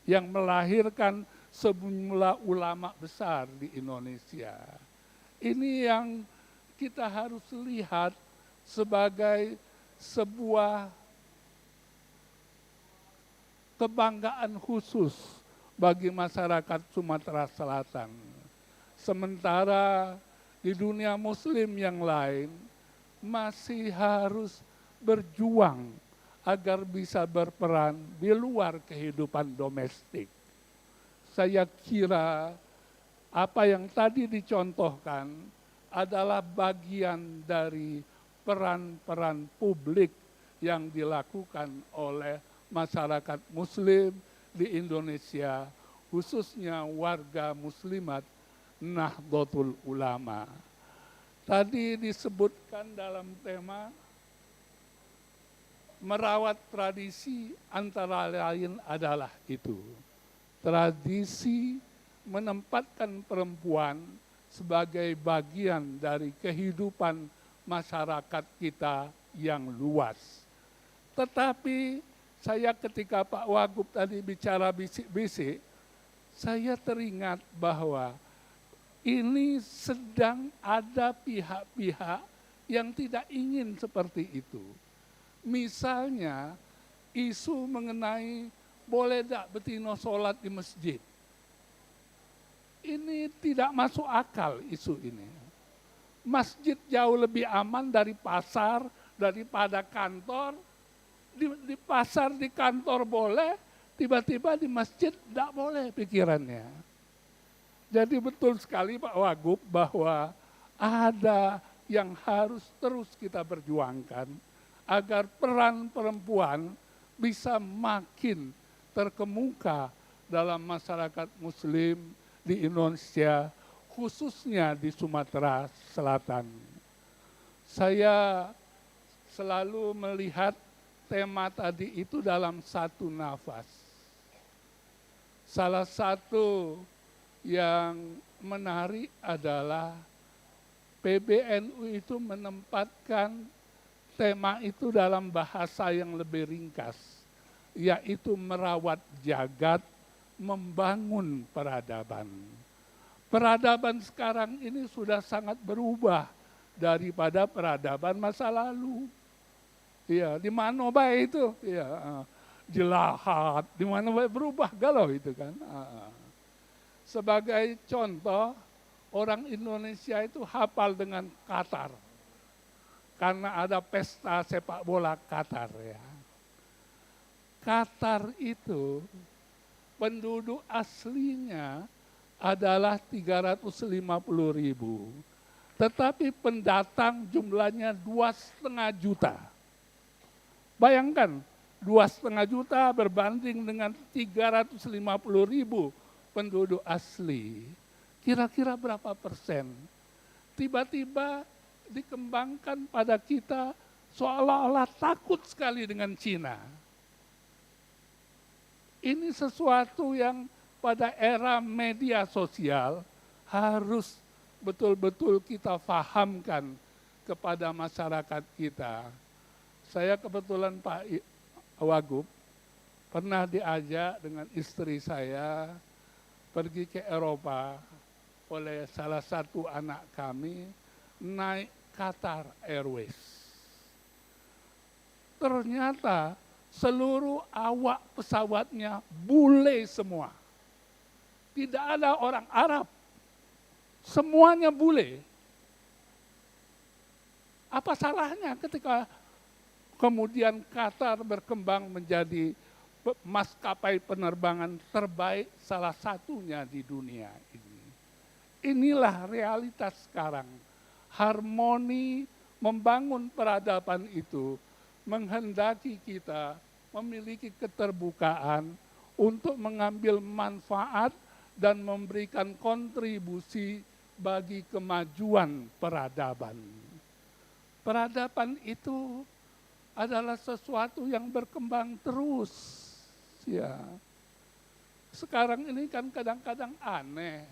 yang melahirkan sejumlah ulama besar di Indonesia. Ini yang kita harus lihat sebagai sebuah kebanggaan khusus bagi masyarakat Sumatera Selatan. Sementara di dunia muslim yang lain masih harus berjuang agar bisa berperan di luar kehidupan domestik. Saya kira apa yang tadi dicontohkan adalah bagian dari peran-peran publik yang dilakukan oleh masyarakat muslim di Indonesia, khususnya warga muslimat Nahdlatul Ulama. Tadi disebutkan dalam tema merawat tradisi, antara lain adalah itu. Tradisi menempatkan perempuan sebagai bagian dari kehidupan masyarakat kita yang luas. Tetapi saya ketika Pak Wagub tadi bicara bisik-bisik, saya teringat bahwa ini sedang ada pihak-pihak yang tidak ingin seperti itu. Misalnya isu mengenai boleh tidak betina sholat di masjid. Ini tidak masuk akal isu ini. Masjid jauh lebih aman dari pasar, daripada kantor. Di pasar, di kantor boleh, tiba-tiba di masjid tidak boleh pikirannya. Jadi betul sekali Pak Wagub bahwa ada yang harus terus kita perjuangkan agar peran perempuan bisa makin terkemuka dalam masyarakat muslim di Indonesia, khususnya di Sumatera Selatan. Saya selalu melihat tema tadi itu dalam satu nafas. Salah satu yang menarik adalah PBNU itu menempatkan tema itu dalam bahasa yang lebih ringkas, yaitu merawat jagat, membangun peradaban. Peradaban sekarang ini sudah sangat berubah daripada peradaban masa lalu. Iya, di mana baik itu? Iya, jelahat, di mana baik berubah galau itu kan. Sebagai contoh, orang Indonesia itu hafal dengan Qatar. Karena ada pesta sepak bola Qatar ya. Qatar itu penduduk aslinya adalah 350.000. Tetapi pendatang jumlahnya 2,5 juta. Bayangkan 2,5 juta berbanding dengan 350.000 penduduk asli. Kira-kira berapa persen? Tiba-tiba dikembangkan pada kita seolah-olah takut sekali dengan Cina. Ini sesuatu yang pada era media sosial harus betul-betul kita fahamkan kepada masyarakat kita. Saya kebetulan Pak Wagub pernah diajak dengan istri saya pergi ke Eropa oleh salah satu anak kami naik Qatar Airways. Ternyata seluruh awak pesawatnya bule semua. Tidak ada orang Arab. Semuanya bule. Apa salahnya ketika Kemudian Qatar berkembang menjadi maskapai penerbangan terbaik salah satunya di dunia ini. Inilah realitas sekarang. Harmoni membangun peradaban itu menghendaki kita memiliki keterbukaan untuk mengambil manfaat dan memberikan kontribusi bagi kemajuan peradaban. Peradaban itu adalah sesuatu yang berkembang terus. Ya. Sekarang ini kan kadang-kadang aneh.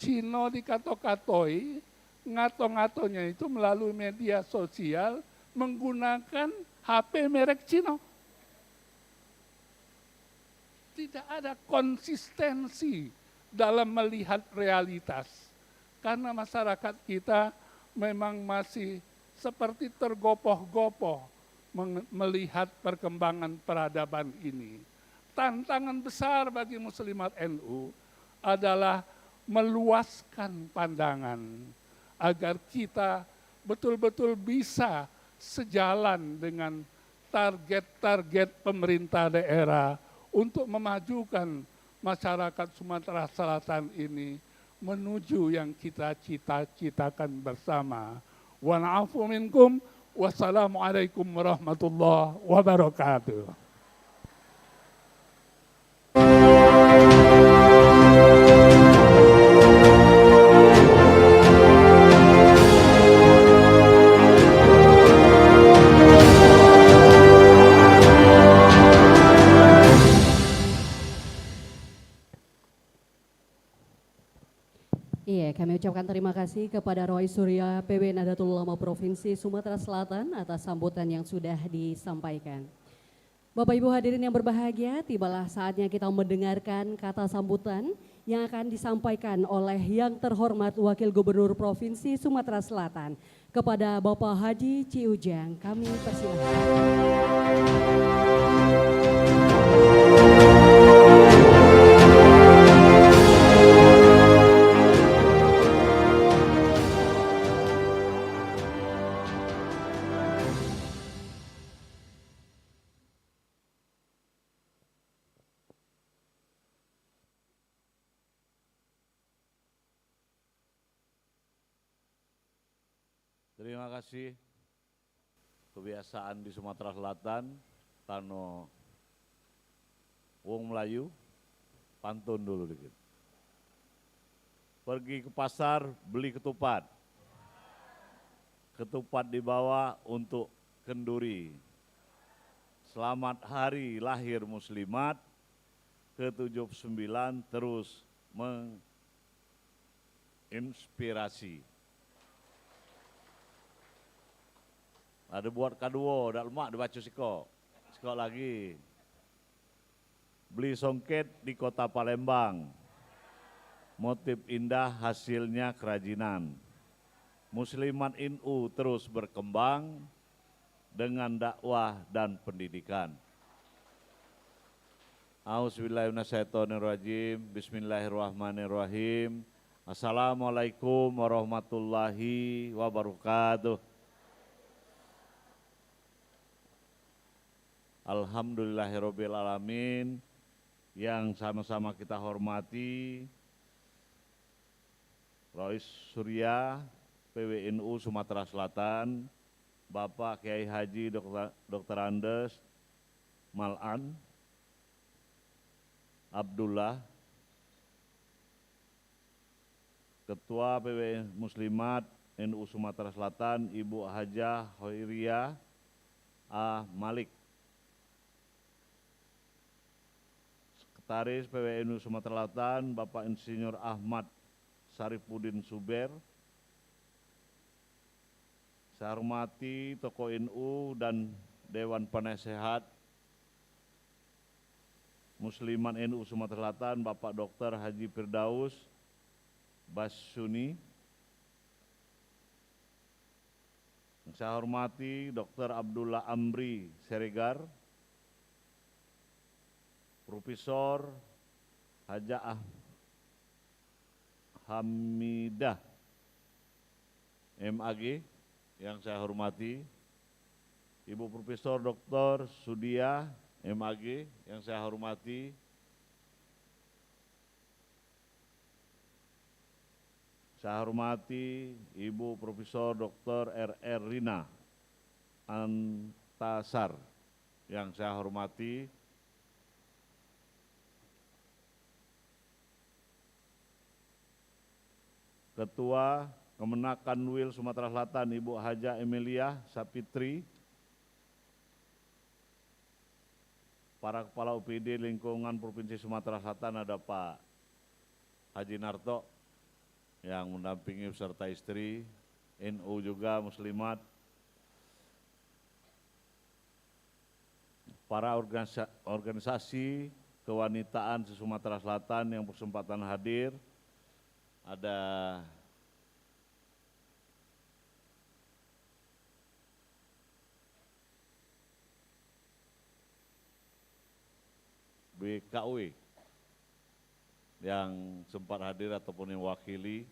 Cino dikato-katoi, ngato-ngatonya itu melalui media sosial menggunakan HP merek Cino. Tidak ada konsistensi dalam melihat realitas. Karena masyarakat kita memang masih seperti tergopoh-gopoh melihat perkembangan peradaban ini. Tantangan besar bagi muslimat NU adalah meluaskan pandangan agar kita betul-betul bisa sejalan dengan target-target pemerintah daerah untuk memajukan masyarakat Sumatera Selatan ini menuju yang kita cita-citakan bersama. Wa na'afu minkum, wassalamualaikum warahmatullahi wabarakatuh. Iya, kami ucapkan terima kasih kepada Roy Surya PB Nahdlatul Ulama Provinsi Sumatera Selatan atas sambutan yang sudah disampaikan. Bapak Ibu hadirin yang berbahagia, tibalah saatnya kita mendengarkan kata sambutan yang akan disampaikan oleh yang terhormat Wakil Gubernur Provinsi Sumatera Selatan kepada Bapak Haji Ciujang. Kami persilahkan. Terima kasih. Kebiasaan di Sumatera Selatan, Tano Wong Melayu, pantun dulu dikit. Pergi ke pasar, beli ketupat. Ketupat dibawa untuk kenduri. Selamat hari lahir muslimat, ke-79 terus menginspirasi. Ada buat kadua, dak lemak dibaca siko lagi. Beli songket di kota Palembang. Motif indah hasilnya kerajinan. Muslimat NU terus berkembang dengan dakwah dan pendidikan. Auzubillahiminasyaitonirrajim. Bismillahirrahmanirrahim. Assalamualaikum warahmatullahi wabarakatuh. Alhamdulillahirrabbilalamin, yang sama-sama kita hormati Rois Surya PWNU Sumatera Selatan, Bapak Kiai Haji Dr. Andes Mal'an Abdullah, Ketua PW Muslimat NU Sumatera Selatan Ibu Hajah Hoiria A. Malik, Sekretaris PWNU Sumatera Selatan Bapak Insinyur Ahmad Saripudin Suber. Saya hormati tokoh NU dan Dewan Penasehat Muslimat NU Sumatera Selatan Bapak Dr. Haji Firdaus Bassuni. Saya hormati Dr. Abdullah Amri Seregar, Profesor Hajah Hamidah MAG yang saya hormati, Ibu Profesor Dr. Sudia MAG yang saya hormati, Ibu Profesor Dr. RR Rina Antasar yang saya hormati, Ketua Kemenak Kanwil Sumatera Selatan Ibu Haja Emilia Sapitri, para Kepala UPD lingkungan Provinsi Sumatera Selatan ada Pak Haji Narto yang mendampingi beserta istri, NU juga Muslimat, para organisasi kewanitaan di Sumatera Selatan yang berkesempatan hadir, ada BKW yang sempat hadir ataupun yang wakili,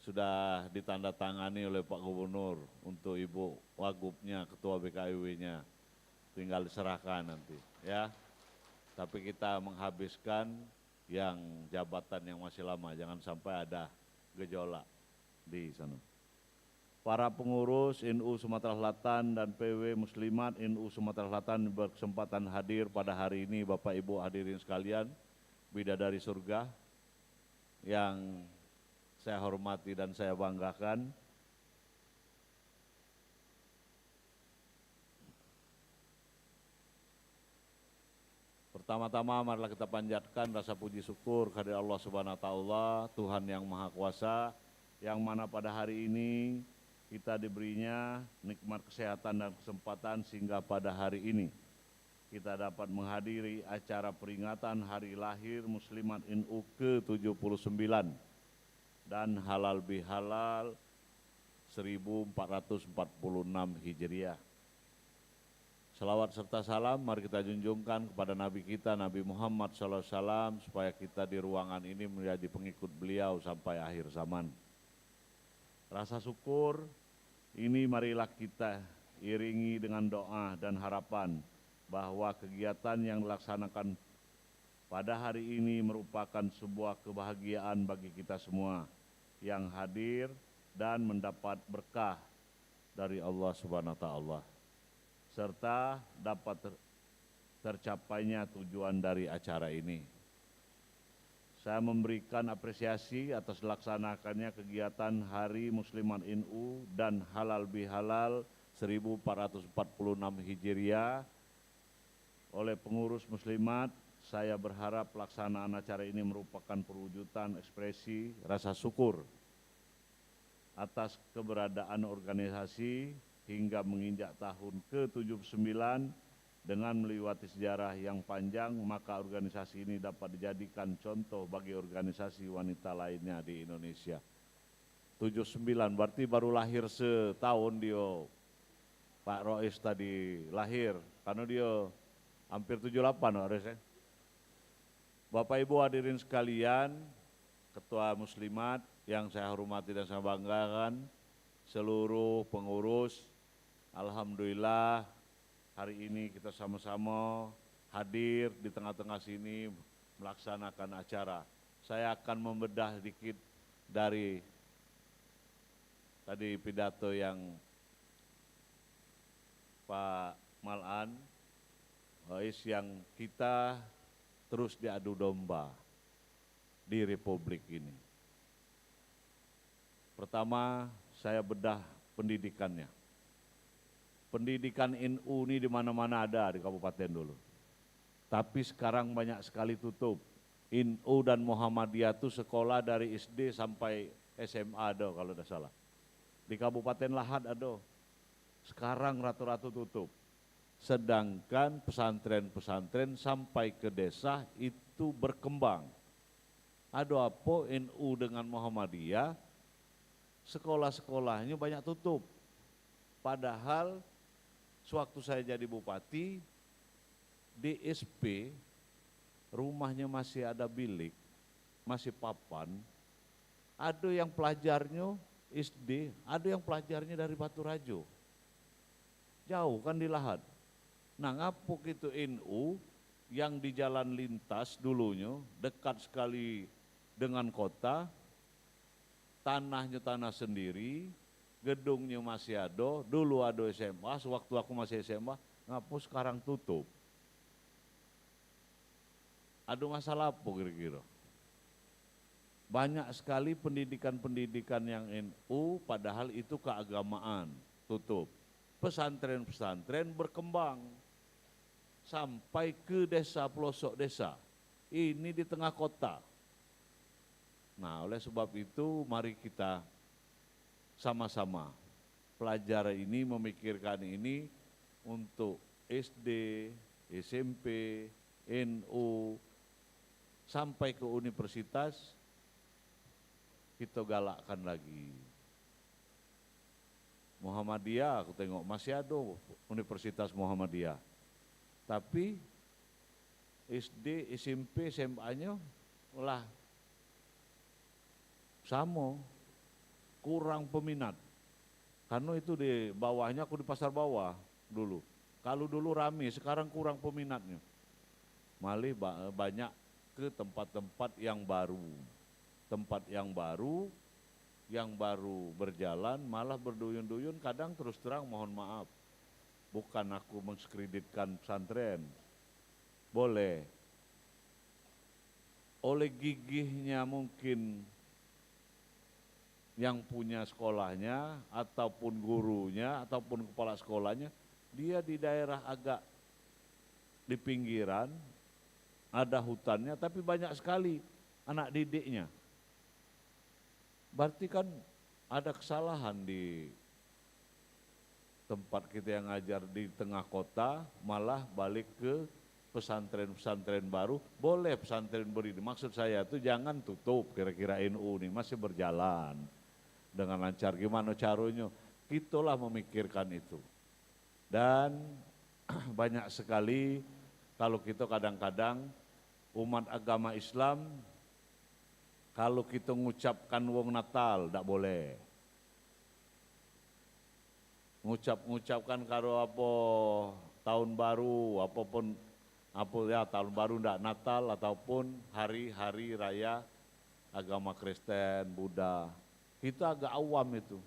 sudah ditandatangani oleh Pak Gubernur untuk Ibu Wagubnya, Ketua BKW-nya, tinggal diserahkan nanti ya. Tapi kita menghabiskan yang jabatan yang masih lama, jangan sampai ada gejolak di sana. Para pengurus NU Sumatera Selatan dan PW Muslimat NU Sumatera Selatan berkesempatan hadir pada hari ini, Bapak Ibu hadirin sekalian, bidadari surga yang saya hormati dan saya banggakan. Pertama-tama marilah kita panjatkan rasa puji syukur kehadirat Allah Subhanahu wa taala, Tuhan yang Maha Kuasa, yang mana pada hari ini kita diberinya nikmat kesehatan dan kesempatan sehingga pada hari ini kita dapat menghadiri acara peringatan hari lahir Muslimat NU ke-79 dan halal bihalal 1446 Hijriah. Salawat serta salam mari kita junjungkan kepada Nabi kita, Nabi Muhammad SAW, supaya kita di ruangan ini menjadi pengikut beliau sampai akhir zaman. Rasa syukur ini marilah kita iringi dengan doa dan harapan bahwa kegiatan yang dilaksanakan pada hari ini merupakan sebuah kebahagiaan bagi kita semua yang hadir dan mendapat berkah dari Allah Subhanahu wa taala, serta dapat tercapainya tujuan dari acara ini. Saya memberikan apresiasi atas dilaksanakannya kegiatan Hari Muslimat NU dan Halal Bihalal 1446 Hijriah oleh pengurus Muslimat. Saya berharap pelaksanaan acara ini merupakan perwujudan ekspresi rasa syukur atas keberadaan organisasi hingga menginjak tahun ke-79 dengan melewati sejarah yang panjang, maka organisasi ini dapat dijadikan contoh bagi organisasi wanita lainnya di Indonesia. 79 berarti baru lahir setahun dia, Pak Rois tadi lahir, karena dia hampir 78 harusnya. Bapak Ibu hadirin sekalian, Ketua Muslimat yang saya hormati dan saya banggakan, seluruh pengurus, alhamdulillah hari ini kita sama-sama hadir di tengah-tengah sini melaksanakan acara. Saya akan membedah dikit dari tadi pidato yang Pak Malan, yang kita terus diadu domba di Republik ini. Pertama, saya bedah pendidikannya. Pendidikan NU ini di mana-mana ada di kabupaten dulu. Tapi sekarang banyak sekali tutup. NU dan Muhammadiyah itu sekolah dari SD sampai SMA ada kalau tidak salah. Di Kabupaten Lahad ada. Sekarang rata-rata tutup. Sedangkan pesantren-pesantren sampai ke desa itu berkembang. Ada apa NU dengan Muhammadiyah, sekolah-sekolahnya banyak tutup. Padahal sewaktu saya jadi bupati, di SP rumahnya masih ada bilik, masih papan, ada yang pelajarnya SD, ada yang pelajarnya dari Baturajo. Jauh kan di Lahat. Nah ngapuk itu NU yang di jalan lintas dulunya, dekat sekali dengan kota, tanahnya tanah sendiri, gedungnya masih ada, dulu ada SMA, sewaktu aku masih SMA, ngapus sekarang tutup. Ada masalah apa kira-kira? Banyak sekali pendidikan-pendidikan yang NU padahal itu keagamaan, tutup. Pesantren-pesantren berkembang sampai ke desa, pelosok desa. Ini di tengah kota. Nah, oleh sebab itu mari kita sama-sama pelajar ini memikirkan ini untuk SD, SMP, NU, sampai ke universitas, kita galakkan lagi. Muhammadiyah, aku tengok masih ada Universitas Muhammadiyah. Tapi SD, SMP, SMA-nya lah sama, kurang peminat. Karena itu di bawahnya, aku di pasar bawah dulu. Kalau dulu rame, sekarang kurang peminatnya. Malah banyak ke tempat-tempat yang baru. Tempat yang baru berjalan malah berduyun-duyun, kadang terus terang mohon maaf. Bukan aku menskreditkan pesantren. Boleh. Oleh gigihnya mungkin yang punya sekolahnya, ataupun gurunya, ataupun kepala sekolahnya, dia di daerah agak di pinggiran, ada hutannya, tapi banyak sekali anak didiknya. Berarti kan ada kesalahan di tempat kita yang ngajar di tengah kota, malah balik ke pesantren-pesantren baru. Boleh pesantren berdiri, maksud saya itu jangan tutup, kira-kira NU ini masih berjalan dengan lancar. Gimana caranya? Kitalah memikirkan itu. Dan banyak sekali kalau kita kadang-kadang umat agama Islam, kalau kita mengucapkan wong Natal, tidak boleh. Mengucapkan karo apa tahun baru, apapun apa ya tahun baru tidak Natal ataupun hari-hari raya agama Kristen, Buddha. Kita agak awam itu.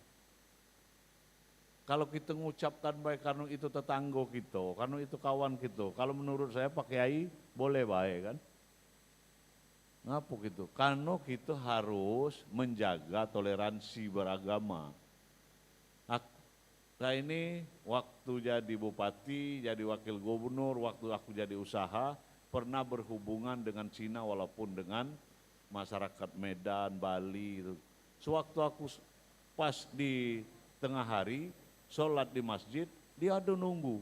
Kalau kita mengucapkan baik karena itu tetangga kita, karena itu kawan kita. Kalau menurut saya Pak Kiai boleh baik kan? Ngapa gitu? Karena kita harus menjaga toleransi beragama. Saya ini waktu jadi bupati, jadi wakil gubernur, waktu aku jadi usaha, pernah berhubungan dengan Cina walaupun dengan masyarakat Medan, Bali. Sewaktu aku pas di tengah hari, sholat di masjid, dia ada nunggu.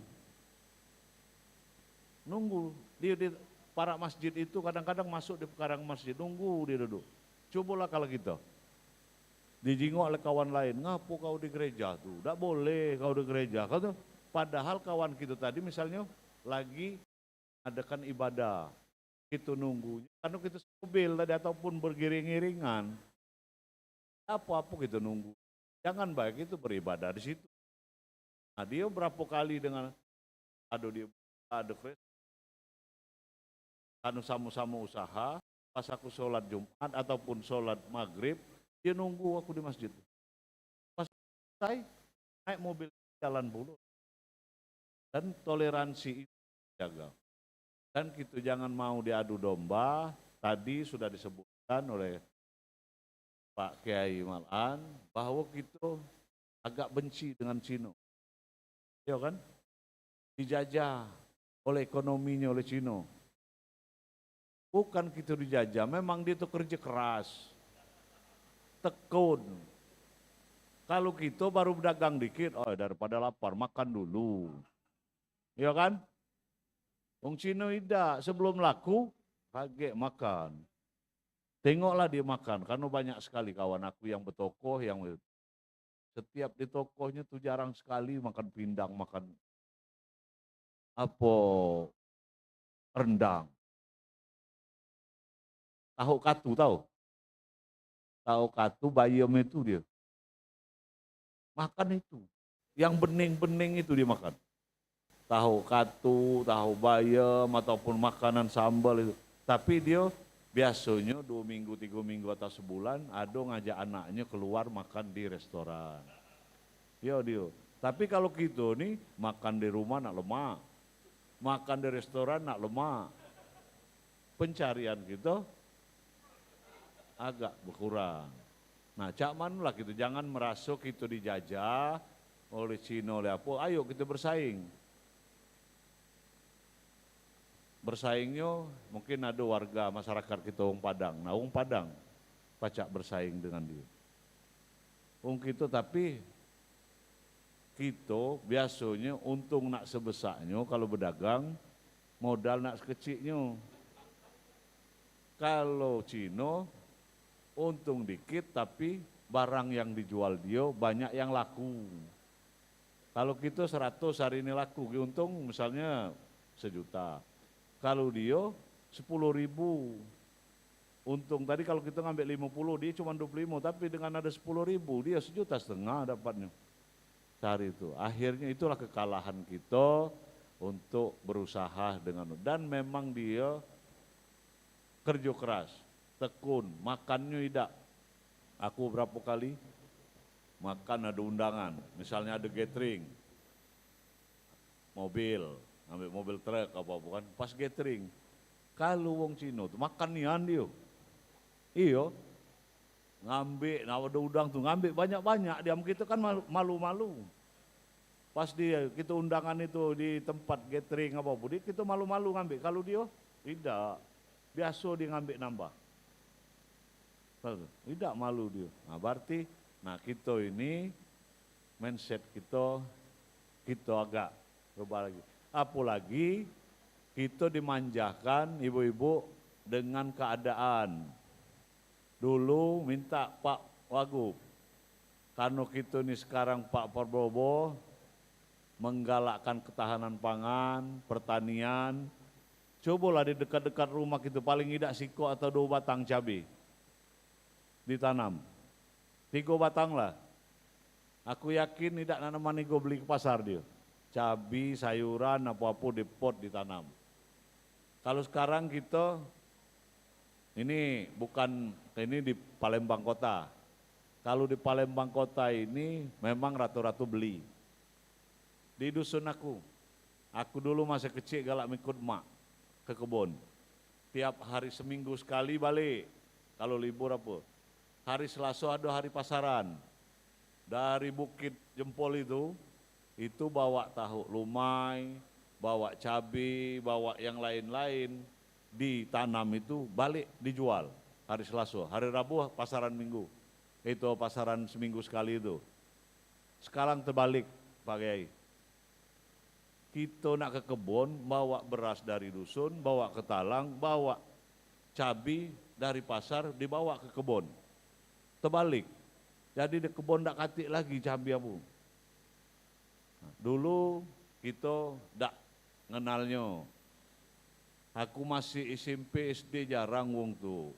Dia di para masjid itu kadang-kadang masuk di pekarangan masjid, nunggu dia duduk. Cobalah kalau gitu. Dijingok oleh kawan lain, ngapu kau di gereja tuh, tidak boleh kau di gereja. Kau tuh, padahal kawan kita tadi misalnya lagi adakan ibadah, itu nunggunya, karena kita mobil tadi ataupun bergiring-giringan, apa-apa kita nunggu. Jangan baik itu beribadah di situ. Nah dia berapa kali dengan ada anu sama-sama usaha, pas aku sholat Jumat ataupun sholat maghrib, dia nunggu aku di masjid. Pas selesai, naik mobil jalan dulu. Dan toleransi itu jaga. Dan kita jangan mau diadu domba, tadi sudah disebutkan oleh Pak Kiai Malan, bahwa kita agak benci dengan Cina. Ya kan? Dijajah oleh ekonominya oleh Cina. Bukan kita dijajah, memang dia itu kerja keras, tekun. Kalau kita baru berdagang dikit, oh daripada lapar, makan dulu. Ya kan? Wong Cina tidak, sebelum laku, kaget makan. Tengoklah dia makan, karena banyak sekali kawan aku yang bertokoh, yang setiap di tokohnya tuh jarang sekali makan pindang, makan apa rendang. Tahu katu tahu? Tahu katu bayam itu dia. Makan itu. Yang bening-bening itu dia makan. tahu katu, tahu bayam, ataupun makanan sambal itu. Tapi dia biasanya 2 minggu, 3 minggu atau sebulan ada ngajak anaknya keluar makan di restoran. Dia. Tapi kalau gitu nih makan di rumah nak lemak, makan di restoran nak lemak. Pencarian kita agak berkurang. Nah, cak manulah gitu, jangan merasa kita dijajah oleh Cina, oleh apa, ayo kita bersaing. Bersaingnya mungkin ada warga masyarakat kita orang Padang, nah orang Padang pacak bersaing dengan dia. Orang kita tapi kita biasanya untung nak sebesarnya kalau berdagang, modal nak sekecilnya. Kalau Cina untung dikit tapi barang yang dijual dia banyak yang laku. Kalau kita 100 hari ini laku, untung misalnya 1 juta. Kalau dia 10.000 untung. Tadi kalau kita ngambil 50 dia cuma 25, tapi dengan ada 10.000 dia 1,5 juta dapatnya. Cari itu. Akhirnya itulah kekalahan kita untuk berusaha dengan, dan memang dia kerja keras, tekun, makannya tidak. Aku berapa kali makan ada undangan, misalnya ada gathering, mobil, ambil mobil truk apa bukan, pas gathering, kalau wong Cina tuh makan nian dia, iyo, ngambil, nah ada udang tuh ngambil banyak-banyak, diam kita kan malu-malu. Pas dia kita undangan itu di tempat gathering apa pun, kita malu-malu ngambil. Kalau dia tidak, biasa dia ngambil nambah. Tidak malu dia. Nah berarti, nah kita ini mindset kita agak berubah lagi. Apalagi kita dimanjakan ibu-ibu dengan keadaan. Dulu minta Pak Wagub, karena kita ini sekarang Pak Prabowo menggalakkan ketahanan pangan, pertanian. Cobalah di dekat-dekat rumah kita paling tidak siko atau 2 batang cabai ditanam. 3 batang lah. Aku yakin tidak nanam nego beli ke pasar dia. Cabai, sayuran, apa-apa di pot ditanam. Kalau sekarang kita, ini bukan, ini di Palembang Kota. Kalau di Palembang Kota ini memang ratu-ratu beli. Di dusun aku dulu masih kecil galak ikut mak ke kebun. Tiap hari seminggu sekali balik, kalau libur apa. Hari Selasa ada hari pasaran. Dari Bukit Jempol itu bawa tahu lumai, bawa cabai, bawa yang lain-lain, ditanam itu balik dijual hari Selasa. Hari Rabu pasaran minggu, itu pasaran seminggu sekali itu. Sekarang terbalik Pak Kiai. Kita nak ke kebun, bawa beras dari dusun, bawa ke talang, bawa cabai dari pasar, dibawa ke kebun. Terbalik. Jadi di kebun tak katik lagi cabai abu. Nah, dulu kita tak ngenalnya. Aku masih SMP SD jarang wong tuh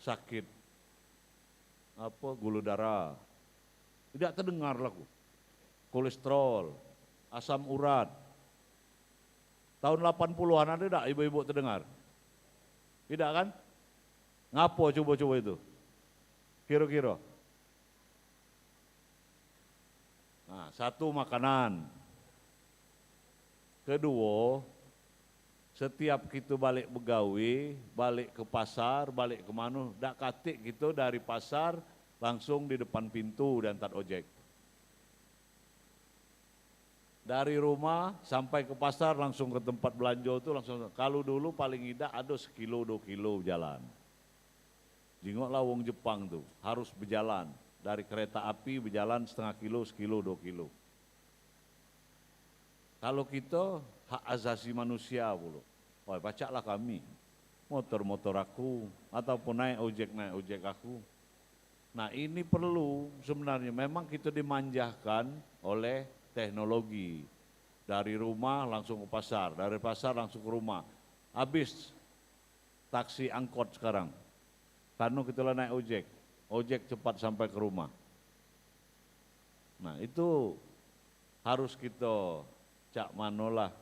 sakit apa gula darah. Tidak terdengar laku. Kolesterol, asam urat. Tahun 80-an ada tak ibu-ibu terdengar? Tidak kan? Ngapo coba-coba itu? Kira-kira. Nah, satu makanan. Kedua, setiap kita balik begawi, balik ke pasar, balik ke mana, dak katik gitu dari pasar langsung di depan pintu dan tat ojek. Dari rumah sampai ke pasar langsung ke tempat belanja itu langsung. Kalau dulu paling tidak ada 1 kilo 2 kilo jalan. Jingoklah wong Jepang tuh harus berjalan dari kereta api berjalan 0,5 kilo, 1 kilo 2 kilo. Kalau kita hak asasi manusia pula. Wah, pacaklah kami. Motor-motor aku ataupun naik ojek aku. Nah, ini perlu sebenarnya memang kita dimanjakan oleh teknologi. Dari rumah langsung ke pasar, dari pasar langsung ke rumah. Habis taksi angkot sekarang. Karena kita naik ojek cepat sampai ke rumah. Nah, itu harus kita cak manolah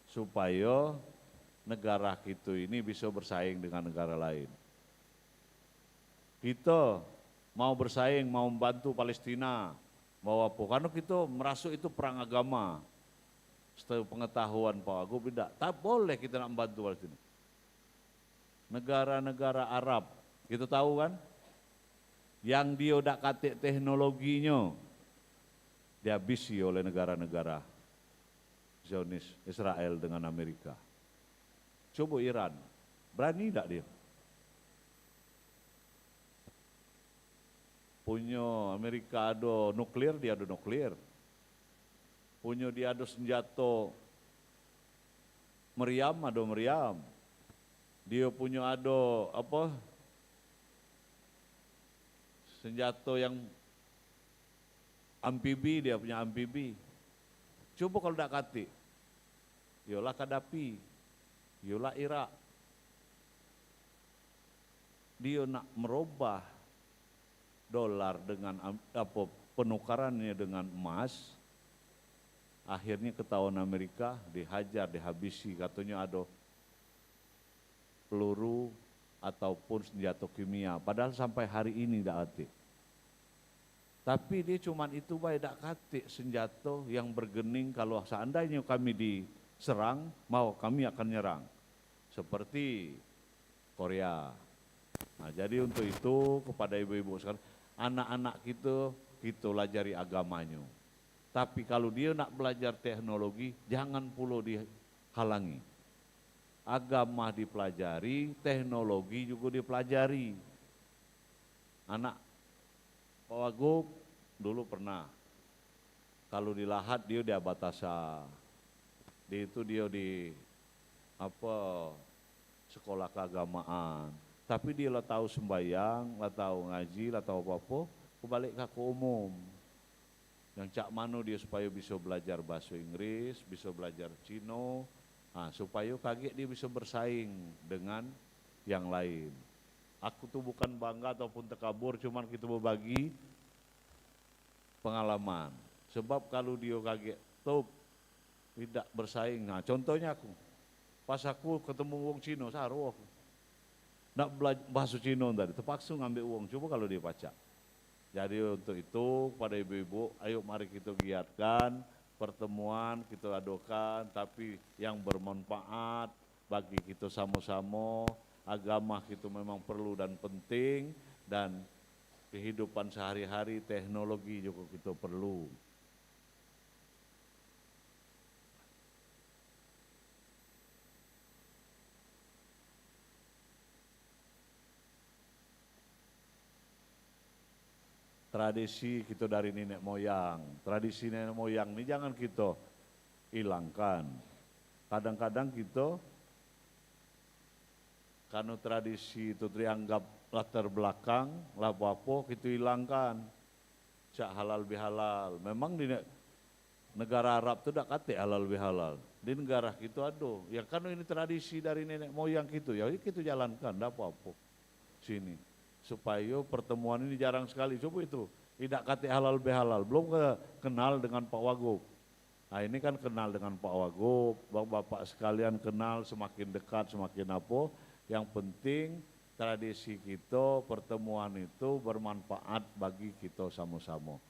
supaya negara kita ini bisa bersaing dengan negara lain. Kita mau bersaing, mau membantu Palestina, mau apa, karena kita merasuk itu perang agama. Setelah pengetahuan Pak Wagub, tidak, tak boleh kita nak membantu Palestina. Negara-negara Arab, kita tahu kan, yang dia udah katik teknologinya, dihabisi oleh negara-negara Zionis, Israel dengan Amerika. Coba Iran, berani tidak dia? Punya Amerika ada nuklir, dia ada nuklir. Punya dia ada senjata meriam, ada meriam. Dia punya ada apa? Senjata yang amfibi, dia punya amfibi. Coba kalau tidak kati, yolah Kadafi, yolah Irak. Dia nak merubah dolar dengan apa penukarannya dengan emas, akhirnya ketahuan Amerika dihajar, dihabisi, katanya ada peluru ataupun senjata kimia, padahal sampai hari ini tidak ada. Tapi dia cuman itu baik tidak katik senjata yang bergening, kalau seandainya kami diserang, mau kami akan nyerang. Seperti Korea. Nah, jadi untuk itu kepada ibu-ibu sekarang, anak-anak kita pelajari agamanya. Tapi kalau dia nak belajar teknologi, jangan pula dihalangi. Agama dipelajari, teknologi juga dipelajari. Anak Pak Wagub dulu pernah, kalau di Lahat dia di Abatasa, dia di apa sekolah keagamaan, tapi dia lah tahu sembayang, lah tahu ngaji, lah tahu apa-apa, kebalik ke umum. Yang cak mano dia supaya bisa belajar bahasa Inggris, bisa belajar Cino, supaya kaget dia bisa bersaing dengan yang lain. Aku tuh bukan bangga ataupun tekabur, cuman kita berbagi pengalaman. Sebab kalau dia kaget, tuh tidak bersaing. Nah contohnya aku, pas aku ketemu wong Cino, saru aku. Nak belajar bahasa Cino tadi, terpaksa ngambil uang, coba kalau dia baca. Jadi untuk itu pada ibu-ibu, ayo mari kita giatkan pertemuan, kita adakan, tapi yang bermanfaat bagi kita sama-sama. Agama kita memang perlu dan penting, dan kehidupan sehari-hari, teknologi juga kita perlu. Tradisi kita dari nenek moyang, tradisi nenek moyang ini jangan kita hilangkan. Kadang-kadang kita, karena tradisi itu dianggap latar belakang, lah apa kita hilangkan. Cak halal bihalal, memang di negara Arab itu tidak kata halal bihalal. Di negara kita ada, ya kan ini tradisi dari nenek moyang kita, ya kita jalankan, tidak apa-apa. Sini. Supaya pertemuan ini jarang sekali, coba itu, tidak kata halal bihalal, belum kenal dengan Pak Wagub. Nah ini kan kenal dengan Pak Wagub, bapak sekalian kenal, semakin dekat, semakin apa, yang penting tradisi kita, pertemuan itu bermanfaat bagi kita sama-sama.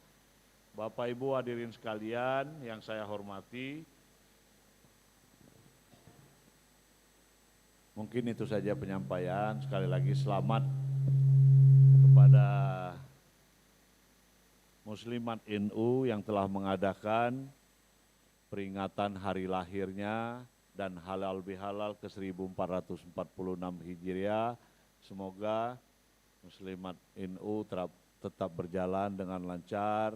Bapak Ibu hadirin sekalian yang saya hormati, mungkin itu saja penyampaian. Sekali lagi selamat kepada Muslimat NU yang telah mengadakan peringatan hari lahirnya dan halal bihalal ke 1446 Hijriah. Semoga Muslimat NU tetap berjalan dengan lancar,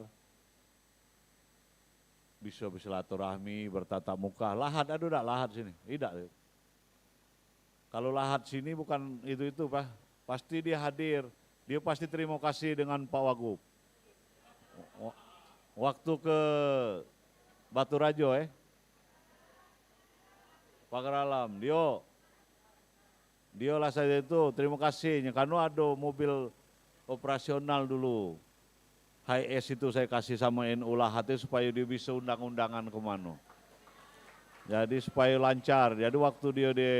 bisa bersilaturahmi, bertatap muka. Lahat ada enggak lahat sini? Tidak. Kalau lahat sini bukan itu Pak, pasti dia hadir. Dia pasti terima kasih dengan Pak Wagub. Waktu ke Batu Rajo Pagar Alam, dia lah saya itu terima kasihnya karena ada mobil operasional dulu. HS itu saya kasih sama NU Lahat supaya dia bisa undang-undangan kemana. Jadi supaya lancar. Jadi waktu dia di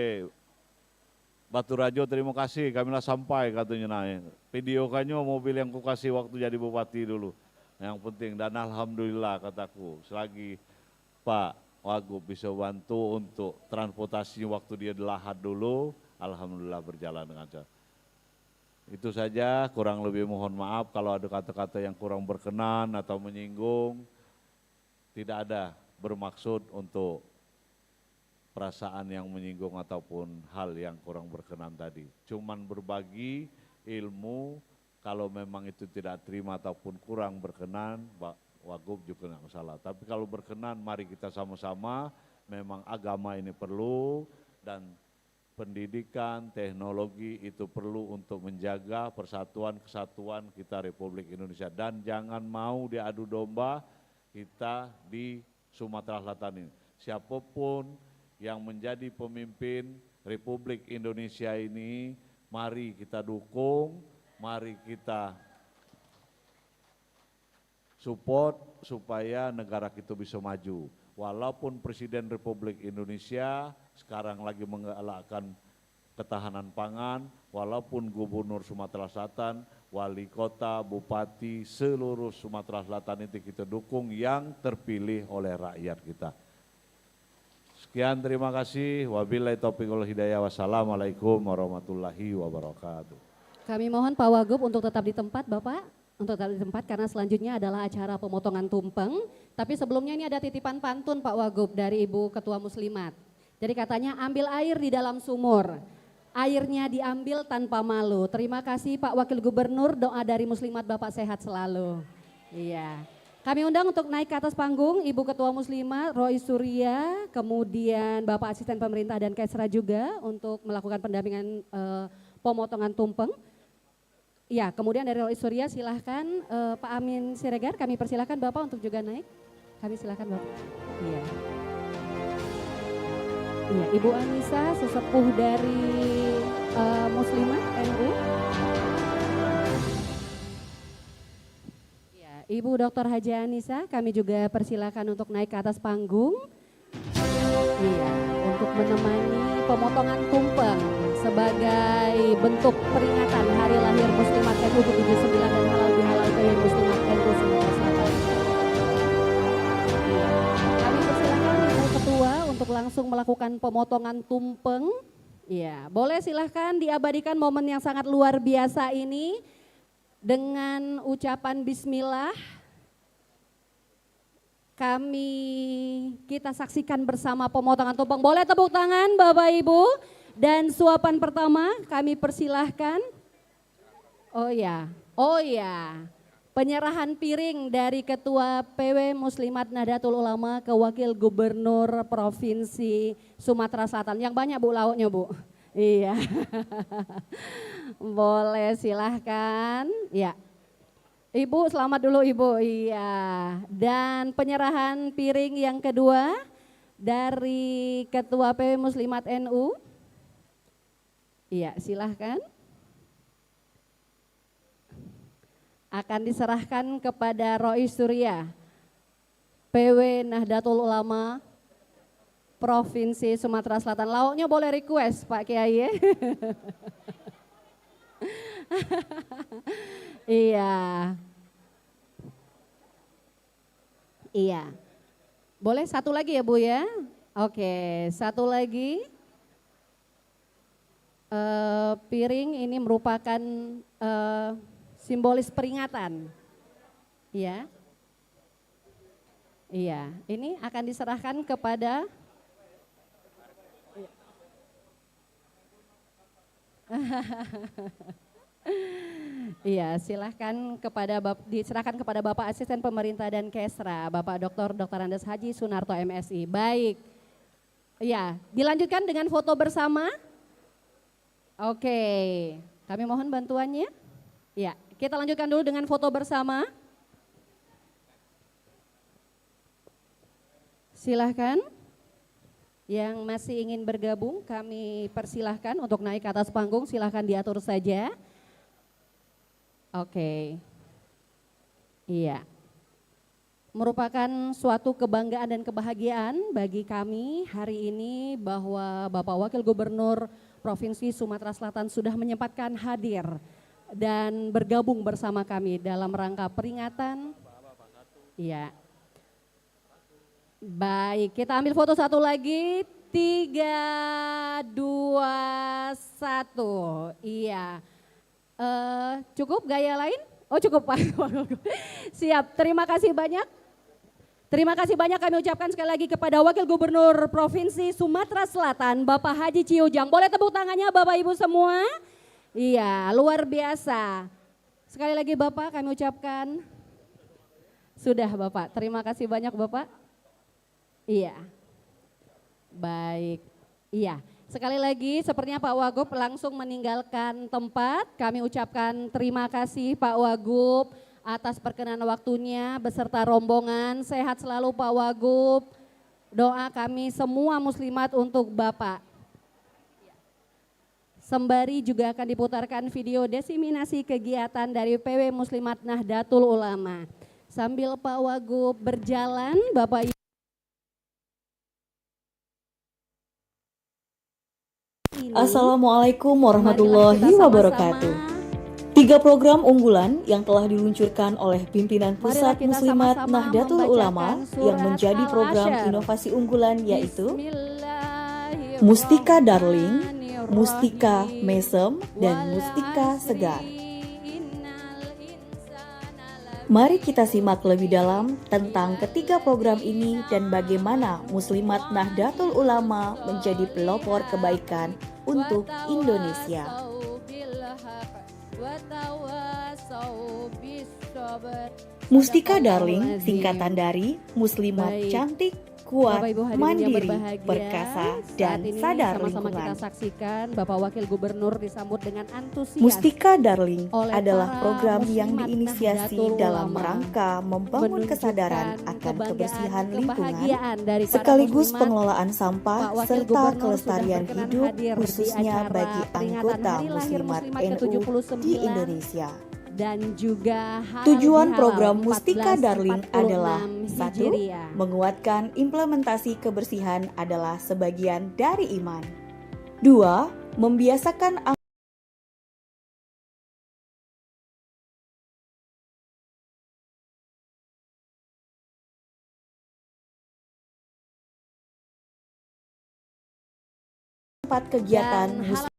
Batu Rajo, terima kasih kamilah sampai katanya naik. Video kanyo mobil yang ku kasih waktu jadi bupati dulu. Yang penting dan alhamdulillah kataku selagi Pak Wagub bisa bantu untuk transportasi waktu dia di Lahat dulu, alhamdulillah berjalan dengan lancar. Itu saja, kurang lebih mohon maaf kalau ada kata-kata yang kurang berkenan atau menyinggung. Tidak ada bermaksud untuk perasaan yang menyinggung ataupun hal yang kurang berkenan tadi. Cuman berbagi ilmu, kalau memang itu tidak terima ataupun kurang berkenan, Pak Wagub juga tidak masalah. Tapi kalau berkenan, mari kita sama-sama, memang agama ini perlu dan pendidikan, teknologi itu perlu untuk menjaga persatuan kesatuan kita Republik Indonesia. Dan jangan mau diadu domba kita di Sumatera Selatan ini. Siapapun yang menjadi pemimpin Republik Indonesia ini, mari kita dukung, mari kita support supaya negara kita bisa maju. Walaupun Presiden Republik Indonesia sekarang lagi menggalakkan ketahanan pangan, walaupun Gubernur Sumatera Selatan, Wali Kota, Bupati, seluruh Sumatera Selatan itu kita dukung yang terpilih oleh rakyat kita. Sekian, terima kasih. Wabillahi taufiq wal hidayah. Wassalamualaikum warahmatullahi wabarakatuh. Kami mohon Pak Wagub untuk tetap di tempat Bapak, untuk tetap di tempat karena selanjutnya adalah acara pemotongan tumpeng. Tapi sebelumnya ini ada titipan pantun Pak Wagub dari Ibu Ketua Muslimat. Jadi katanya ambil air di dalam sumur, airnya diambil tanpa malu. Terima kasih Pak Wakil Gubernur, doa dari Muslimat Bapak sehat selalu. Iya. Kami undang untuk naik ke atas panggung Ibu Ketua Muslimat Roy Surya, kemudian Bapak Asisten Pemerintah dan Kesra juga untuk melakukan pendampingan pemotongan tumpeng. Ya, kemudian dari Roy Surya silahkan Pak Amin Siregar, kami persilahkan Bapak untuk juga naik. Kami silahkan Bapak. Iya. Iya, Ibu Anissa sesepuh dari Muslimat NU. Ibu Dr. Haji Anissa, kami juga persilakan untuk naik ke atas panggung. Iya, untuk menemani pemotongan tumpeng sebagai bentuk peringatan Hari Lahir Muslimat NU ke-79 dan halal bihalal ke Muslimat NU Sumatera Selatan. Iya. Kami persilakan Ibu Ketua untuk langsung melakukan pemotongan tumpeng. Iya, boleh silahkan diabadikan momen yang sangat luar biasa ini. Dengan ucapan bismillah, kita saksikan bersama pemotongan tumpeng. Boleh tepuk tangan Bapak Ibu. Dan suapan pertama kami persilahkan. Oh ya, penyerahan piring dari Ketua PW Muslimat Nahdlatul Ulama ke Wakil Gubernur Provinsi Sumatera Selatan. Yang banyak Bu lauknya Bu. Iya. Boleh silahkan. Ya. Ibu selamat dulu Ibu. Iya. Dan penyerahan piring yang kedua dari Ketua PW Muslimat NU. Iya, silahkan. Akan diserahkan kepada Roy Surya, PW Nahdlatul Ulama Provinsi Sumatera Selatan. Lauknya boleh request Pak Kiai ya. Iya. Iya. Boleh satu lagi ya Bu ya. Oke, satu lagi. Piring ini merupakan simbolis peringatan. Iya. Iya, ini akan diserahkan kepada Iya, silahkan diserahkan kepada Bapak Asisten Pemerintah dan Kesra, Bapak Dr. Andes Haji Sunarto MSI. Baik, iya, dilanjutkan dengan foto bersama. Oke, kami mohon bantuannya. Ya, kita lanjutkan dulu dengan foto bersama. Silahkan. Yang masih ingin bergabung kami persilahkan untuk naik ke atas panggung, silahkan diatur saja. Oke. Iya. merupakan suatu kebanggaan dan kebahagiaan bagi kami hari ini bahwa Bapak Wakil Gubernur Provinsi Sumatera Selatan sudah menyempatkan hadir dan bergabung bersama kami dalam rangka peringatan. Iya. Baik, kita ambil foto satu lagi. 3, 2, 1. Iya. Cukup gaya lain? Oh cukup Pak. Siap, terima kasih banyak. Terima kasih banyak kami ucapkan sekali lagi kepada Wakil Gubernur Provinsi Sumatera Selatan, Bapak Haji Ciujang. Boleh tepuk tangannya Bapak Ibu semua? Iya, luar biasa. Sekali lagi Bapak kami ucapkan. Sudah Bapak, terima kasih banyak Bapak. Iya. Baik, iya. Sekali lagi sepertinya Pak Wagub langsung meninggalkan tempat. Kami ucapkan terima kasih Pak Wagub atas perkenan waktunya beserta rombongan. Sehat selalu Pak Wagub. Doa kami semua muslimat untuk Bapak. Sembari juga akan diputarkan video diseminasi kegiatan dari PW Muslimat Nahdlatul Ulama. Sambil Pak Wagub berjalan, Bapak Ibu. Assalamualaikum warahmatullahi wabarakatuh. 3 program unggulan yang telah diluncurkan oleh pimpinan Pusat Muslimat Nahdlatul Ulama yang menjadi program inovasi unggulan yaitu Mustika Darling, Mustika Mesem, dan Mustika Segar. Mari kita simak lebih dalam tentang ketiga program ini dan bagaimana Muslimat Nahdlatul Ulama menjadi pelopor kebaikan untuk Indonesia. Mustika Darling singkatan dari Muslimat Cantik, Kuat, Bapak Ibu hadirin yang Mandiri, berbahagia, Perkasa, dan saat ini sadar sama-sama kita lingkungan. saksikan Bapak Wakil Gubernur disambut dengan antusias. Mustika Darling oleh adalah para program yang muslimat diinisiasi Nahdlatul dalam Ulama, rangka membangun menunjukkan kesadaran akan kebanggaan, kebersihan lingkungan, kebahagiaan dari para sekaligus muslimat. pengelolaan Pak sampah Wakil serta Gubernur kelestarian sudah berkenan hidup hadir di khususnya acara bagi peringatan anggota Hari Lahir Muslimat Muslimat NU ke-79 di Indonesia. dan juga halal Tujuan bihalal program Mustika Darling 1446 adalah 1. Hijriah. Menguatkan implementasi kebersihan adalah sebagian dari iman. 2. Membiasakan tempat kegiatan Dan muslim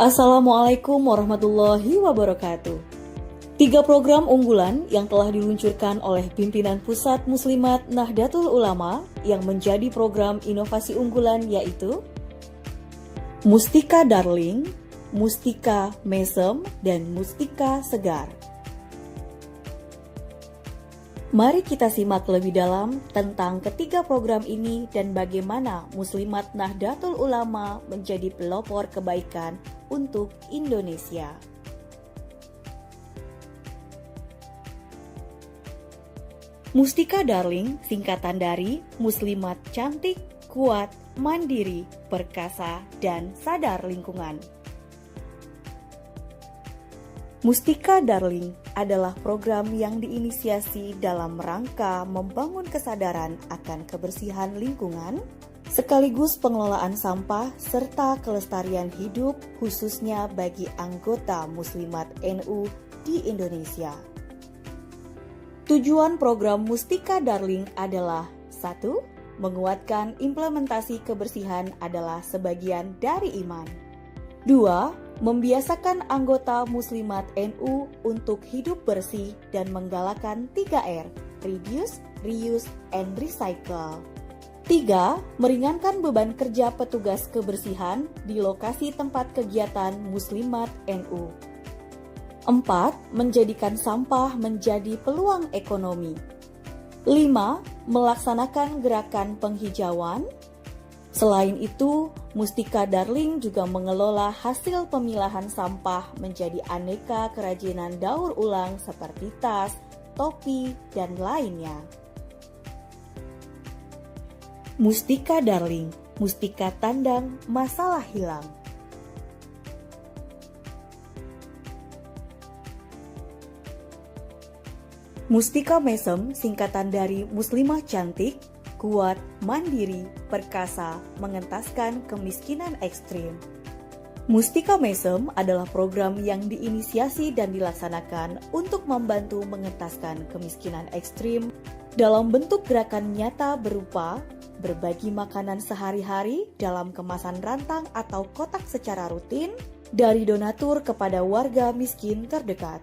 Assalamualaikum warahmatullahi wabarakatuh. 3 program unggulan yang telah diluncurkan oleh pimpinan Pusat Muslimat Nahdlatul Ulama yang menjadi program inovasi unggulan yaitu Mustika Darling, Mustika Mesem, dan Mustika Segar. Mari kita simak lebih dalam tentang ketiga program ini dan bagaimana Muslimat Nahdlatul Ulama menjadi pelopor kebaikan untuk Indonesia. Mustika Darling singkatan dari Muslimat Cantik, Kuat, Mandiri, Perkasa, dan Sadar Lingkungan. Mustika Darling adalah program yang diinisiasi dalam rangka membangun kesadaran akan kebersihan lingkungan, sekaligus pengelolaan sampah serta kelestarian hidup khususnya bagi anggota Muslimat NU di Indonesia. Tujuan program Mustika Darling adalah 1. Menguatkan implementasi kebersihan adalah sebagian dari iman. 2. Membiasakan anggota Muslimat NU untuk hidup bersih dan menggalakkan 3R, reduce, reuse, and recycle. 3. Meringankan beban kerja petugas kebersihan di lokasi tempat kegiatan Muslimat NU. 4. Menjadikan sampah menjadi peluang ekonomi. 5. Melaksanakan gerakan penghijauan. Selain itu, Mustika Darling juga mengelola hasil pemilahan sampah menjadi aneka kerajinan daur ulang seperti tas, topi, dan lainnya. Mustika Darling, mustika tandang masalah hilang. Mustika Mesem singkatan dari Muslimah Cantik, Kuat, Mandiri, Perkasa, mengentaskan kemiskinan ekstrim. Mustika Mesem adalah program yang diinisiasi dan dilaksanakan untuk membantu mengentaskan kemiskinan ekstrim dalam bentuk gerakan nyata berupa berbagi makanan sehari-hari dalam kemasan rantang atau kotak secara rutin dari donatur kepada warga miskin terdekat.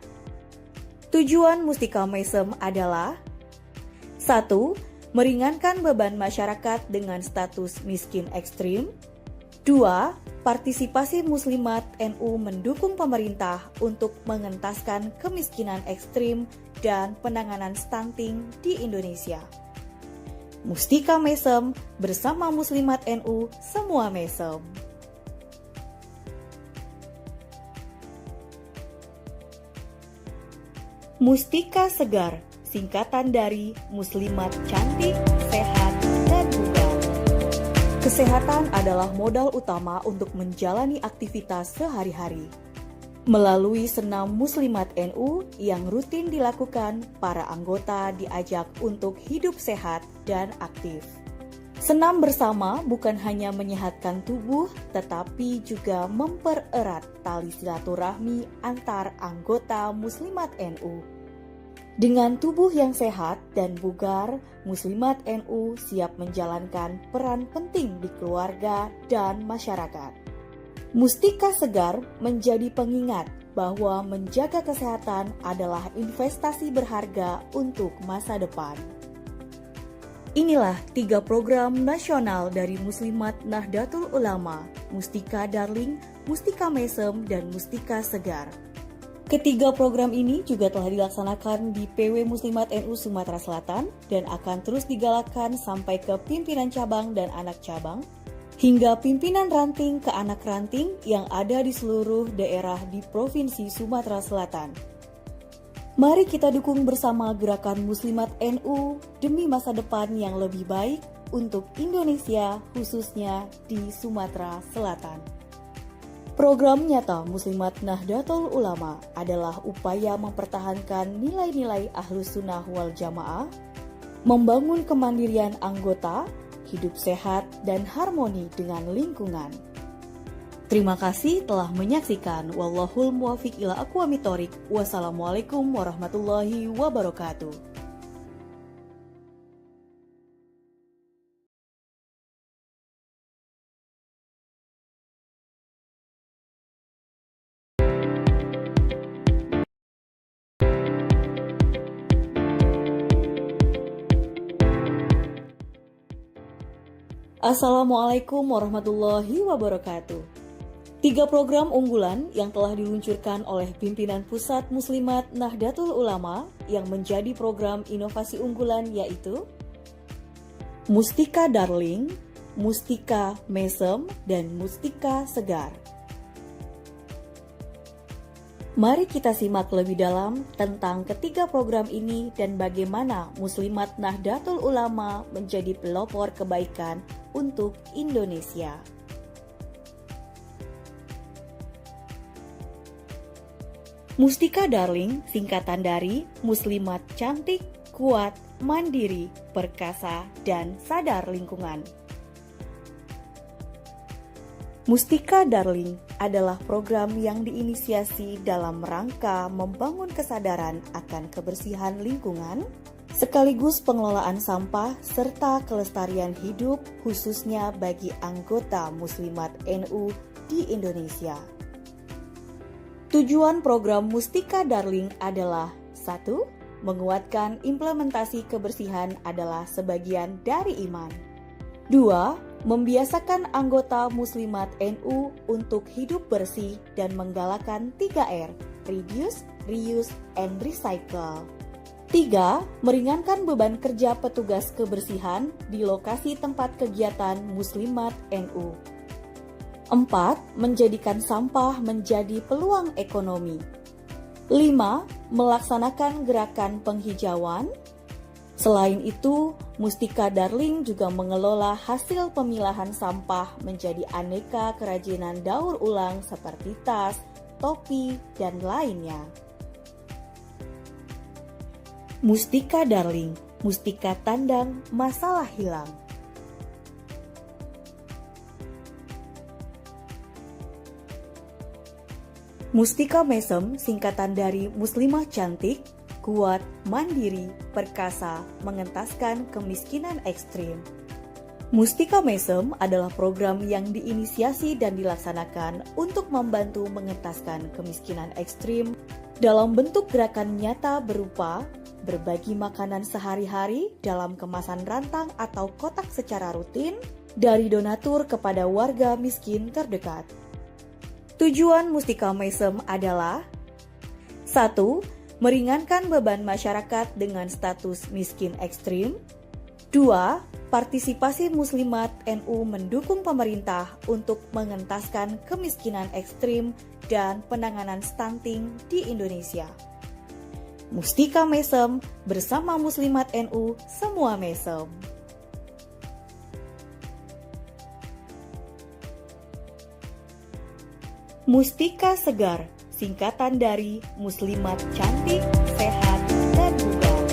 Tujuan Mustika Mesem adalah 1. Meringankan beban masyarakat dengan status miskin ekstrim. 2. Partisipasi Muslimat NU mendukung pemerintah untuk mengentaskan kemiskinan ekstrim dan penanganan stunting di Indonesia. Mustika Mesem bersama Muslimat NU semua mesem. Mustika Segar singkatan dari Muslimat Cantik, Sehat, dan Bugar. Kesehatan adalah modal utama untuk menjalani aktivitas sehari-hari. Melalui senam Muslimat NU yang rutin dilakukan, para anggota diajak untuk hidup sehat dan aktif. Senam bersama bukan hanya menyehatkan tubuh, tetapi juga mempererat tali silaturahmi antar anggota Muslimat NU. Dengan tubuh yang sehat dan bugar, Muslimat NU siap menjalankan peran penting di keluarga dan masyarakat. Mustika Segar menjadi pengingat bahwa menjaga kesehatan adalah investasi berharga untuk masa depan. Inilah 3 program nasional dari Muslimat Nahdlatul Ulama, Mustika Darling, Mustika Mesem, dan Mustika Segar. Ketiga program ini juga telah dilaksanakan di PW Muslimat NU Sumatera Selatan dan akan terus digalakkan sampai ke pimpinan cabang dan anak cabang, hingga pimpinan ranting ke anak ranting yang ada di seluruh daerah di Provinsi Sumatera Selatan. Mari kita dukung bersama gerakan Muslimat NU demi masa depan yang lebih baik untuk Indonesia, khususnya di Sumatera Selatan. Program nyata Muslimat Nahdlatul Ulama adalah upaya mempertahankan nilai-nilai Ahlus Sunnah wal Jamaah, membangun kemandirian anggota, hidup sehat, dan harmoni dengan lingkungan. Terima kasih telah menyaksikan. Wallahul muwafiq ila aqwamit thoriq. Wassalamualaikum warahmatullahi wabarakatuh. Assalamualaikum warahmatullahi wabarakatuh. 3 program unggulan yang telah diluncurkan oleh pimpinan Pusat Muslimat Nahdlatul Ulama yang menjadi program inovasi unggulan yaitu Mustika Darling, Mustika Mesem, dan Mustika Segar. Mari kita simak lebih dalam tentang ketiga program ini dan bagaimana Muslimat Nahdlatul Ulama menjadi pelopor kebaikan untuk Indonesia. Mustika Darling singkatan dari Muslimat Cantik, Kuat, Mandiri, Perkasa, dan Sadar Lingkungan. Mustika Darling adalah program yang diinisiasi dalam rangka membangun kesadaran akan kebersihan lingkungan, sekaligus pengelolaan sampah serta kelestarian hidup khususnya bagi anggota Muslimat NU di Indonesia. Tujuan program Mustika Darling adalah 1. Menguatkan implementasi kebersihan adalah sebagian dari iman. 2. Membiasakan anggota Muslimat NU untuk hidup bersih dan menggalakkan 3R, reduce, reuse, and recycle. 3. Meringankan beban kerja petugas kebersihan di lokasi tempat kegiatan Muslimat NU. 4. Menjadikan sampah menjadi peluang ekonomi. 5. Melaksanakan gerakan penghijauan. Selain itu, Mustika Darling juga mengelola hasil pemilahan sampah menjadi aneka kerajinan daur ulang seperti tas, topi, dan lainnya. Mustika Darling, mustika tandang masalah hilang. Mustika Mesem singkatan dari Muslimah Cantik, Kuat, Mandiri, Perkasa, mengentaskan kemiskinan ekstrim. Mustika Mesem adalah program yang diinisiasi dan dilaksanakan untuk membantu mengentaskan kemiskinan ekstrim dalam bentuk gerakan nyata berupa berbagi makanan sehari-hari dalam kemasan rantang atau kotak secara rutin dari donatur kepada warga miskin terdekat. Tujuan Mustika Mesem adalah 1. Meringankan beban masyarakat dengan status miskin ekstrim. 2. Partisipasi Muslimat NU mendukung pemerintah untuk mengentaskan kemiskinan ekstrim dan penanganan stunting di Indonesia. Mustika Mesem bersama Muslimat NU semua mesem. Mustika Segar singkatan dari Muslimat Cantik, Sehat, dan Bugar.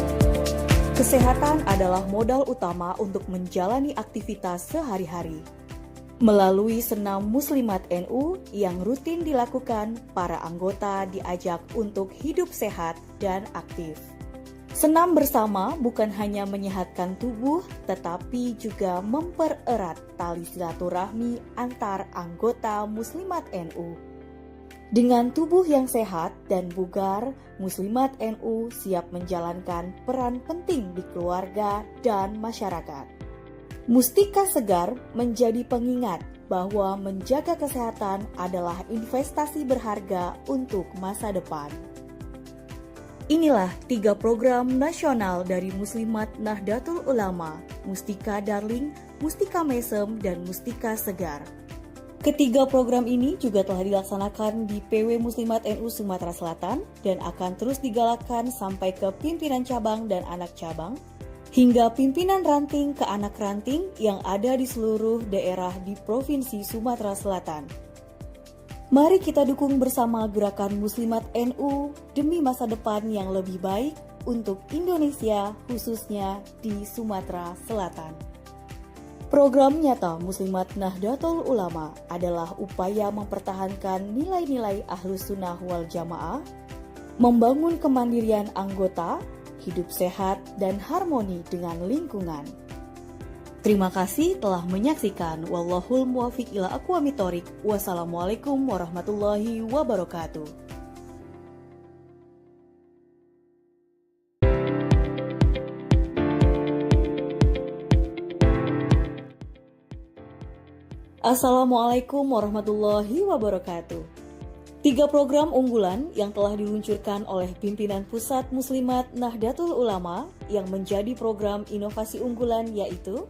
Kesehatan adalah modal utama untuk menjalani aktivitas sehari-hari. Melalui senam Muslimat NU yang rutin dilakukan, para anggota diajak untuk hidup sehat dan aktif. Senam bersama bukan hanya menyehatkan tubuh, tetapi juga mempererat tali silaturahmi antar anggota Muslimat NU. Dengan tubuh yang sehat dan bugar, Muslimat NU siap menjalankan peran penting di keluarga dan masyarakat. Mustika Segar menjadi pengingat bahwa menjaga kesehatan adalah investasi berharga untuk masa depan. Inilah 3 program nasional dari Muslimat Nahdlatul Ulama, Mustika Darling, Mustika Mesem, dan Mustika Segar. Ketiga program ini juga telah dilaksanakan di PW Muslimat NU Sumatera Selatan dan akan terus digalakkan sampai ke pimpinan cabang dan anak cabang, hingga pimpinan ranting ke anak ranting yang ada di seluruh daerah di Provinsi Sumatera Selatan. Mari kita dukung bersama gerakan Muslimat NU demi masa depan yang lebih baik untuk Indonesia, khususnya di Sumatera Selatan. Program nyata Muslimat Nahdlatul Ulama adalah upaya mempertahankan nilai-nilai Ahlus Sunnah wal Jamaah, membangun kemandirian anggota, hidup sehat, dan harmoni dengan lingkungan. Terima kasih telah menyaksikan. Wallahul muwafiq ila aqwamit thoriq. Wassalamualaikum warahmatullahi wabarakatuh. Assalamualaikum warahmatullahi wabarakatuh. 3 program unggulan yang telah diluncurkan oleh pimpinan Pusat Muslimat Nahdlatul Ulama yang menjadi program inovasi unggulan yaitu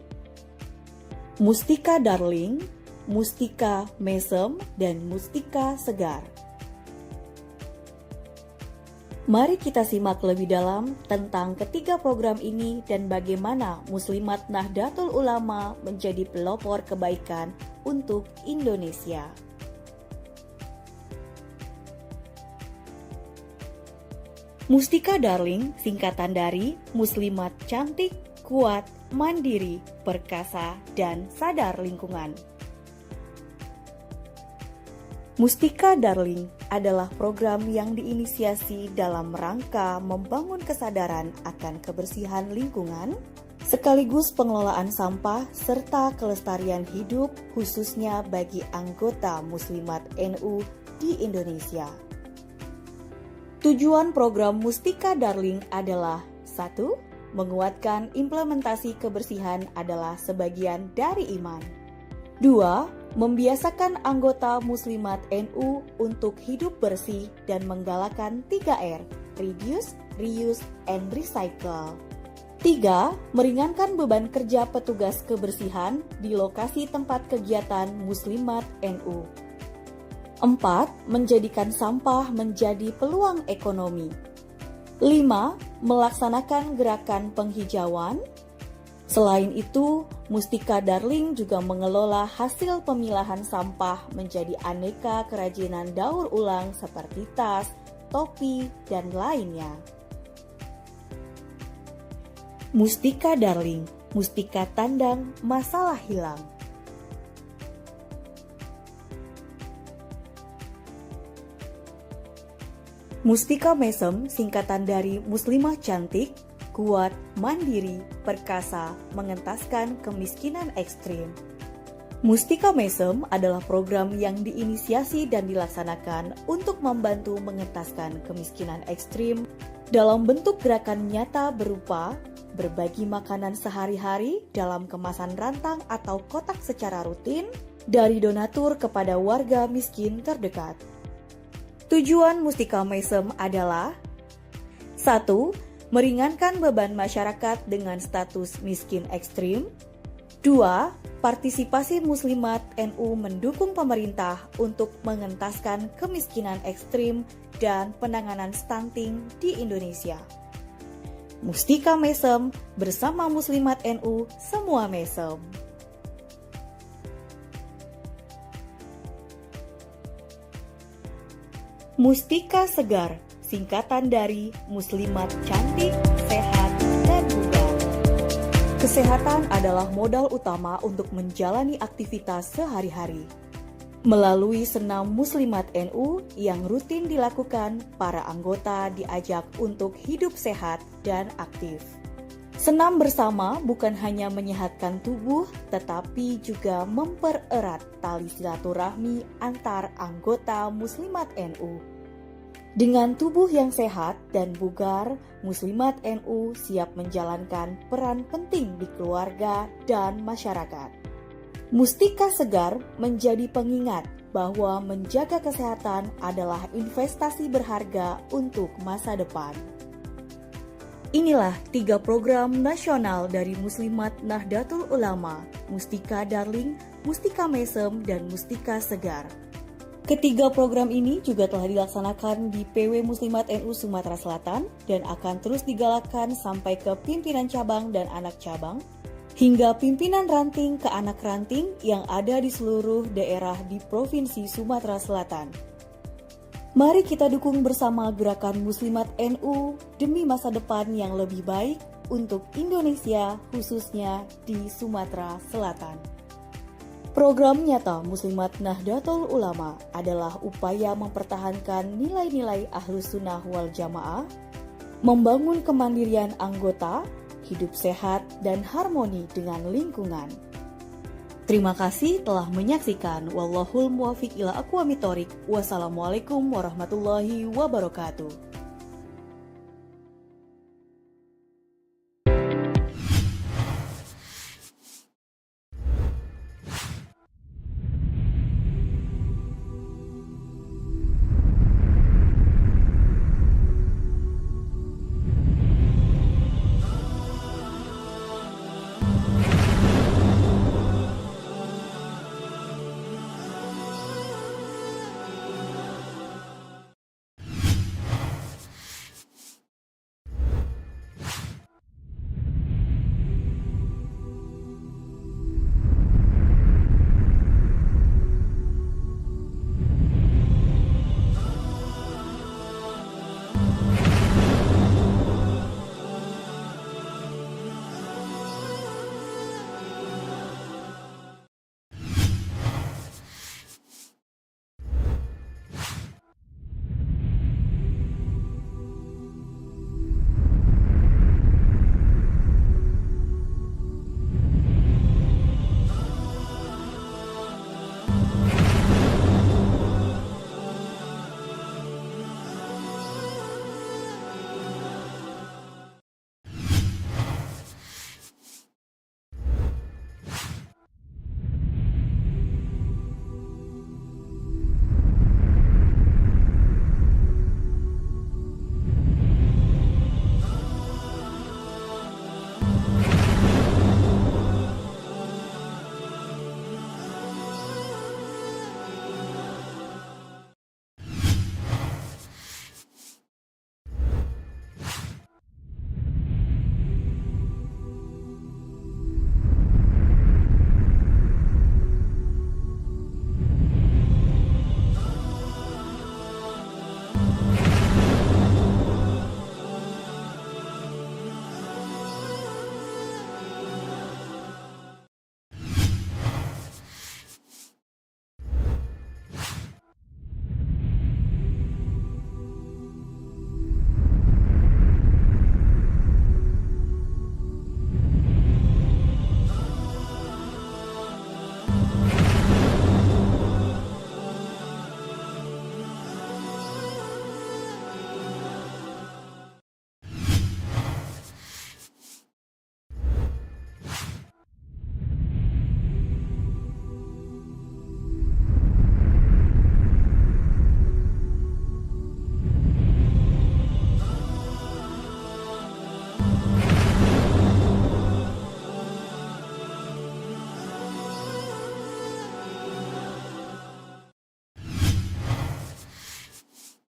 Mustika Darling, Mustika Mesem, dan Mustika Segar. Mari kita simak lebih dalam tentang ketiga program ini dan bagaimana Muslimat Nahdlatul Ulama menjadi pelopor kebaikan untuk Indonesia. Mustika Darling singkatan dari Muslimat Cantik, Kuat, Mandiri, Perkasa, dan Sadar Lingkungan. Mustika Darling adalah program yang diinisiasi dalam rangka membangun kesadaran akan kebersihan lingkungan, sekaligus pengelolaan sampah serta kelestarian hidup khususnya bagi anggota Muslimat NU di Indonesia. Tujuan program Mustika Darling adalah 1. Menguatkan implementasi kebersihan adalah sebagian dari iman. 2. Membiasakan anggota Muslimat NU untuk hidup bersih dan menggalakkan 3R, reduce, reuse, and recycle. 3. Meringankan beban kerja petugas kebersihan di lokasi tempat kegiatan Muslimat NU. 4. Menjadikan sampah menjadi peluang ekonomi. 5. Melaksanakan gerakan penghijauan. Selain itu, Mustika Darling juga mengelola hasil pemilahan sampah menjadi aneka kerajinan daur ulang seperti tas, topi, dan lainnya. Mustika Darling, mustika tandang masalah hilang. Mustika Mesem singkatan dari Muslimah Cantik, Kuat, Mandiri, Perkasa, mengentaskan kemiskinan ekstrim. Mustika Mesem adalah program yang diinisiasi dan dilaksanakan untuk membantu mengentaskan kemiskinan ekstrim dalam bentuk gerakan nyata berupa berbagi makanan sehari-hari dalam kemasan rantang atau kotak secara rutin dari donatur kepada warga miskin terdekat. Tujuan Mustika Mesem adalah 1. Meringankan beban masyarakat dengan status miskin ekstrim. 2. Partisipasi Muslimat NU mendukung pemerintah untuk mengentaskan kemiskinan ekstrim dan penanganan stunting di Indonesia. Mustika Mesem bersama Muslimat NU semua mesem. Mustika Segar singkatan dari Muslimat Cantik, Sehat, dan Bugar. Kesehatan adalah modal utama untuk menjalani aktivitas sehari-hari. Melalui senam Muslimat NU yang rutin dilakukan, para anggota diajak untuk hidup sehat dan aktif. Senam bersama bukan hanya menyehatkan tubuh, tetapi juga mempererat tali silaturahmi antar anggota Muslimat NU. Dengan tubuh yang sehat dan bugar, Muslimat NU siap menjalankan peran penting di keluarga dan masyarakat. Mustika Segar menjadi pengingat bahwa menjaga kesehatan adalah investasi berharga untuk masa depan. Inilah 3 program nasional dari Muslimat Nahdlatul Ulama, Mustika Darling, Mustika Mesem, dan Mustika Segar. Ketiga program ini juga telah dilaksanakan di PW Muslimat NU Sumatera Selatan dan akan terus digalakkan sampai ke pimpinan cabang dan anak cabang, hingga pimpinan ranting ke anak ranting yang ada di seluruh daerah di Provinsi Sumatera Selatan. Mari kita dukung bersama gerakan Muslimat NU demi masa depan yang lebih baik untuk Indonesia, khususnya di Sumatera Selatan. Program nyata Muslimat Nahdlatul Ulama adalah upaya mempertahankan nilai-nilai Ahlus Sunnah wal Jamaah, membangun kemandirian anggota, hidup sehat, dan harmoni dengan lingkungan. Terima kasih telah menyaksikan. Wallahul muwaffiq ila aqwamit thoriq. Wassalamualaikum warahmatullahi wabarakatuh.